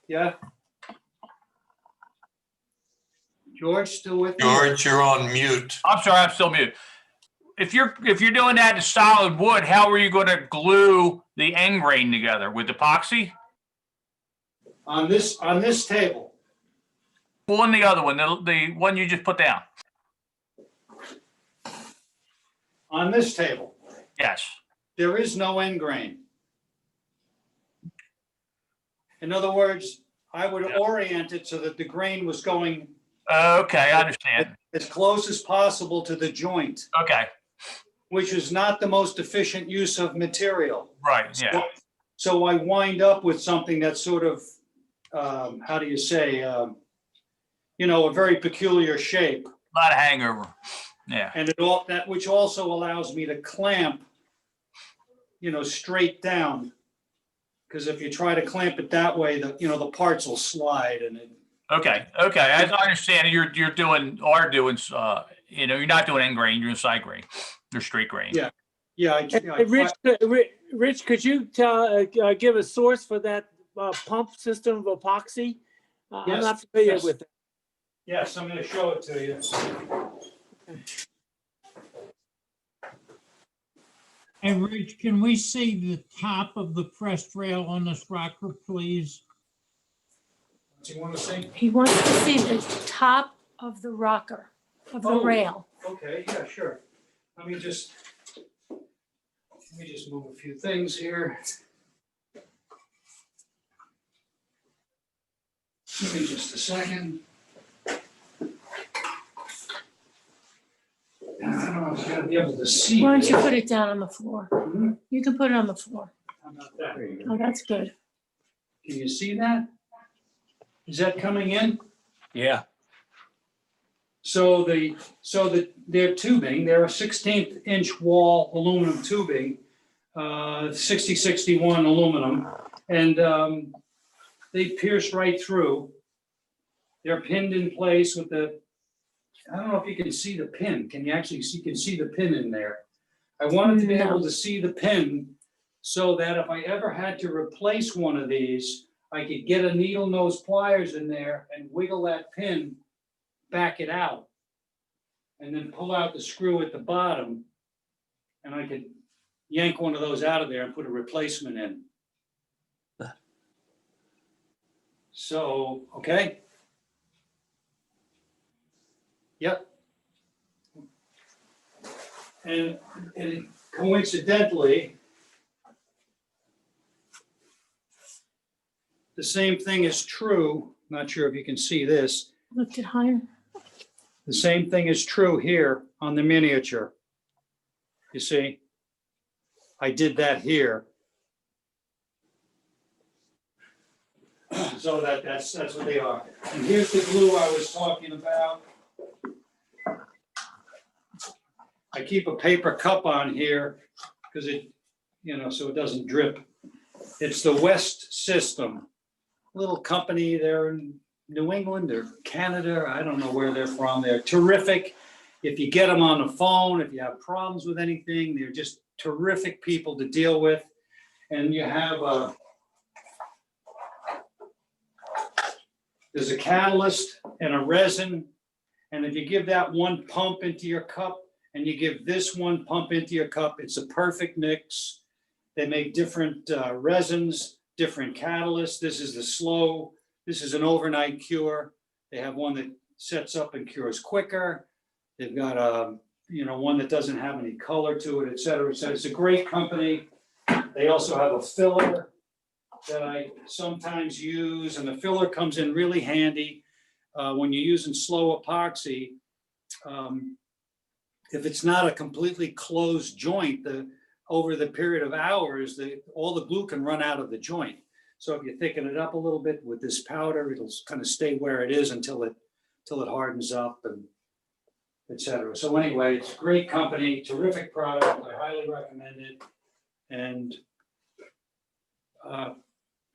Yeah. George, still with me? George, you're on mute. I'm sorry, I'm still muted. If you're doing that in solid wood, how are you going to glue the end grain together with epoxy? On this table. On the other one, the one you just put down. On this table. Yes. There is no end grain. In other words, I would orient it so that the grain was going Okay, I understand. as close as possible to the joint, Okay, which is not the most efficient use of material. right, yeah. So I wind up with something that's sort of, how do you say, a very peculiar shape. A lot of hangover. Yeah. And which also allows me to clamp, straight down. Because if you try to clamp it that way, the parts will slide and it. Okay. I understand you're doing, you're not doing end grain, you're doing side grain, you're straight grain. Yeah. Hey, Rich, could you give a source for that pump system of epoxy? I'm Yes, not familiar yes. with it. Yes, I'm going to show it to you. Hey, Rich, can we see the top of the pressed rail on this rocker, please? Do you want to see? He wants to see the top of the rocker, of the rail. Okay, yeah, sure. Let me just move a few things here. Give me just a second. I don't know if I'm gonna be able to see. Why don't you put it down on the floor? Mhm. You can put it on the floor. How about that? Oh, that's good. Can you see that? Is that coming in? Yeah. So they're tubing, they're a 16th inch wall aluminum tubing, 6061 aluminum, and they pierce right through. They're pinned in place with I don't know if you can see the pin. Can you see the pin in there? I wanted to be able to see the pin so that if I ever had to replace one of these, I could get a needle nose pliers in there and wiggle that pin, back it out, and then pull out the screw at the bottom, and I could yank one of those out of there and put a replacement in. So, okay. Yep. And coincidentally, the same thing is true. Not sure if you can see this. Lift it higher. The same thing is true here on the miniature. You see, I did that here. So that's what they are. And here's the glue I was talking about. I keep a paper cup on here because it, so it doesn't drip. It's the West System, little company there in New England or Canada. I don't know where they're from. They're terrific. if you get them on the phone, if you have problems with anything, they're just terrific people to deal with. And you have there's a catalyst and a resin. And if you give that one pump into your cup and you give this one pump into your cup, it's a perfect mix. They make different resins, different catalysts. This is the slow, this is an overnight cure. They have one that sets up and cures quicker. They've got one that doesn't have any color to it, et cetera. So it's a great company. They also have a filler that I sometimes use, and the filler comes in really handy when you're using slow epoxy. If it's not a completely closed joint, over the period of hours, all the glue can run out of the joint. So if you thicken it up a little bit with this powder, it'll kind of stay where it is until it hardens up, and et cetera. So anyway, it's a great company, terrific product. I highly recommend it. And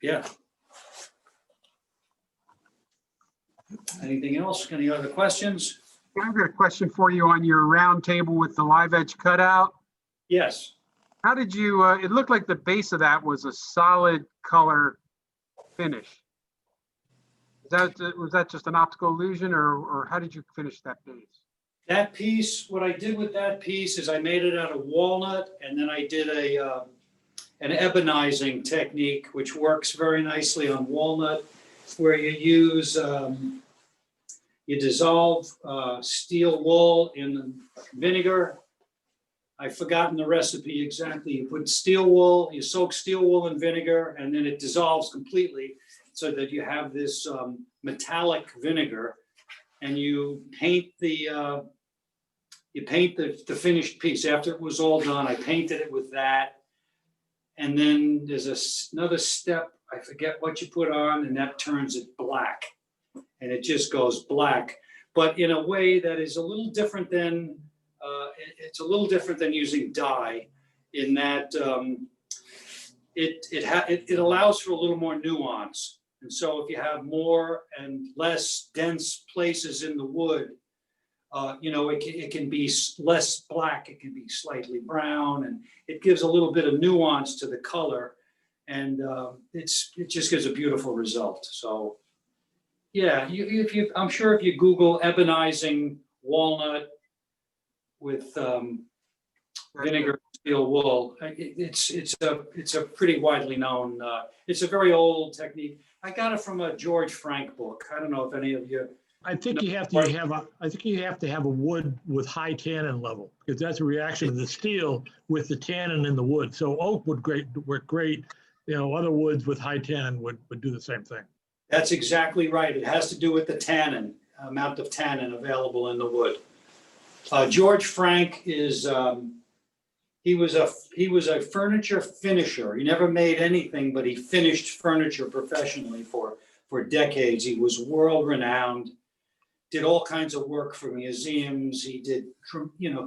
yeah. Anything else? Any other questions? I've got a question for you on your round table with the live edge cutout. Yes. How did you, it looked like the base of that was a solid color finish. Was that just an optical illusion, or how did you finish that base? That piece, what I did with that piece is I made it out of walnut, and then I did an ebonizing technique, which works very nicely on walnut, where you use, you dissolve steel wool in vinegar. I've forgotten the recipe exactly. You put steel wool, you soak steel wool in vinegar, and then it dissolves completely so that you have this metallic vinegar, and you paint the finished piece. After it was all done, I painted it with that. And then there's another step, I forget what you put on, and that turns it black. And it just goes black, but in a way that is a little different than, it's a little different than using dye, in that it allows for a little more nuance. And so if you have more and less dense places in the wood, it can be less black, it can be slightly brown, and it gives a little bit of nuance to the color, and it just gives a beautiful result. So yeah, I'm sure if you Google ebonizing walnut with vinegar steel wool, it's a pretty widely known. It's a very old technique. I got it from a George Frank book. I don't know if any of you. I think you have to have a wood with high tannin level, because that's a reaction of the steel with the tannin in the wood. So oak would work great. Other woods with high tannin would do the same thing. That's exactly right. It has to do with the tannin, amount of tannin available in the wood. George Frank is, he was a furniture finisher. He never made anything, but he finished furniture professionally for decades. He was world renowned, did all kinds of work for museums. He did,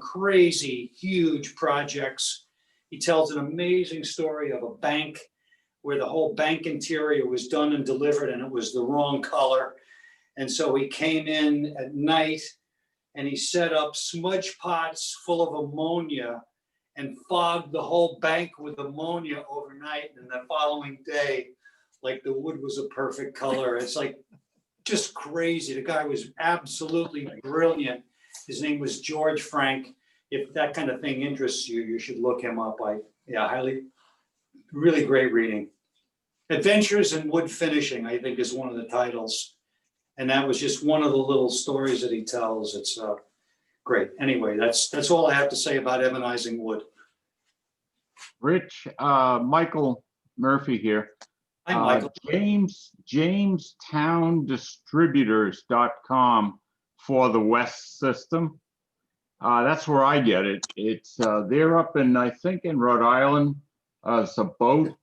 crazy, huge projects. He tells an amazing story of a bank where the whole bank interior was done and delivered, and it was the wrong color. And so he came in at night and he set up smudge pots full of ammonia and fogged the whole bank with ammonia overnight. And the following day, like, the wood was a perfect color. It's like just crazy. The guy was absolutely brilliant. His name was George Frank. If that kind of thing interests you, you should look him up. Really great reading. Adventures in Wood Finishing, I think, is one of the titles. And that was just one of the little stories that he tells. It's great. Anyway, that's all I have to say about ebonizing wood. Rich, Michael Murphy here. Hi, Michael. JamestownDistributors.com for the West system. That's where I get it. It's they're up in, I think, in Rhode Island. It's a boat.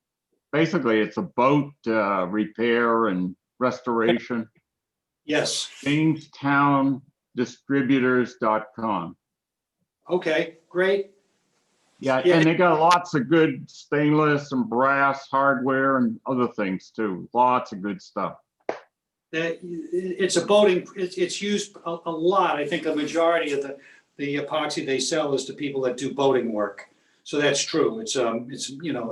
Basically, it's a boat repair and restoration. Yes. JamestownDistributors.com. Okay, great. Yeah, and they got lots of good stainless and brass hardware and other things too. Lots of good stuff. It's a boating, it's used a lot. I think a majority of the epoxy they sell is to people that do boating work. So that's true. It's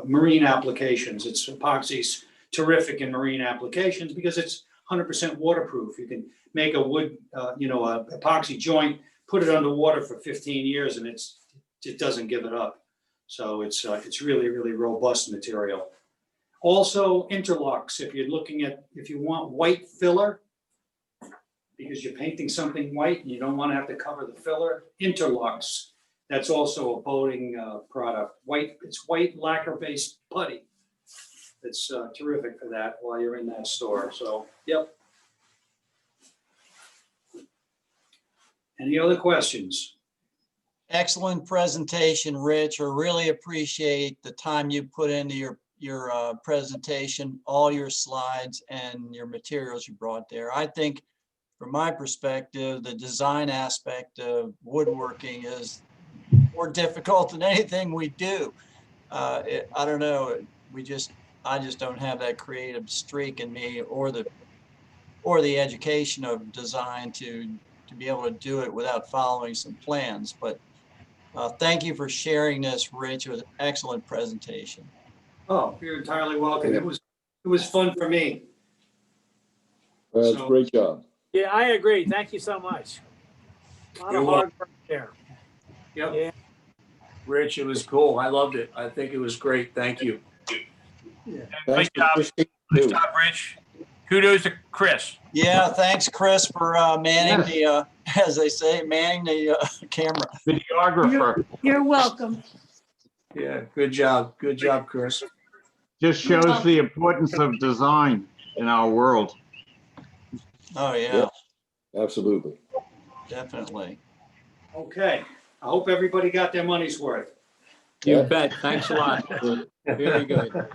marine applications. It's epoxy's terrific in marine applications because it's 100% waterproof. You can make a wood, a epoxy joint, put it underwater for 15 years and it doesn't give it up. So it's really, really robust material. Also interlocks, if you want white filler, because you're painting something white and you don't want to have to cover the filler, interlocks. That's also a boating product. It's white lacquer-based putty. It's terrific for that while you're in that store. So, yep. Any other questions? Excellent presentation, Rich. I really appreciate the time you put into your presentation, all your slides and your materials you brought there. I think from my perspective, the design aspect of woodworking is more difficult than anything we do. I don't know, I just don't have that creative streak in me or the education of design to be able to do it without following some plans. But thank you for sharing this, Rich. It was an excellent presentation. Oh, you're entirely welcome. It was fun for me. That's a great job. Yeah, I agree. Thank you so much. A lot of hard work there. Yep. Yeah. Rich, it was cool. I loved it. I think it was great. Thank you. Nice job, Rich. Kudos to Chris. Yeah, thanks, Chris, for manning the, as they say, manning the camera. Videographer. You're welcome. Yeah, good job. Good job, Chris. Just shows the importance of design in our world. Oh, yeah, Absolutely. definitely. Okay. I hope everybody got their money's worth. You bet. Thanks a lot. Very good.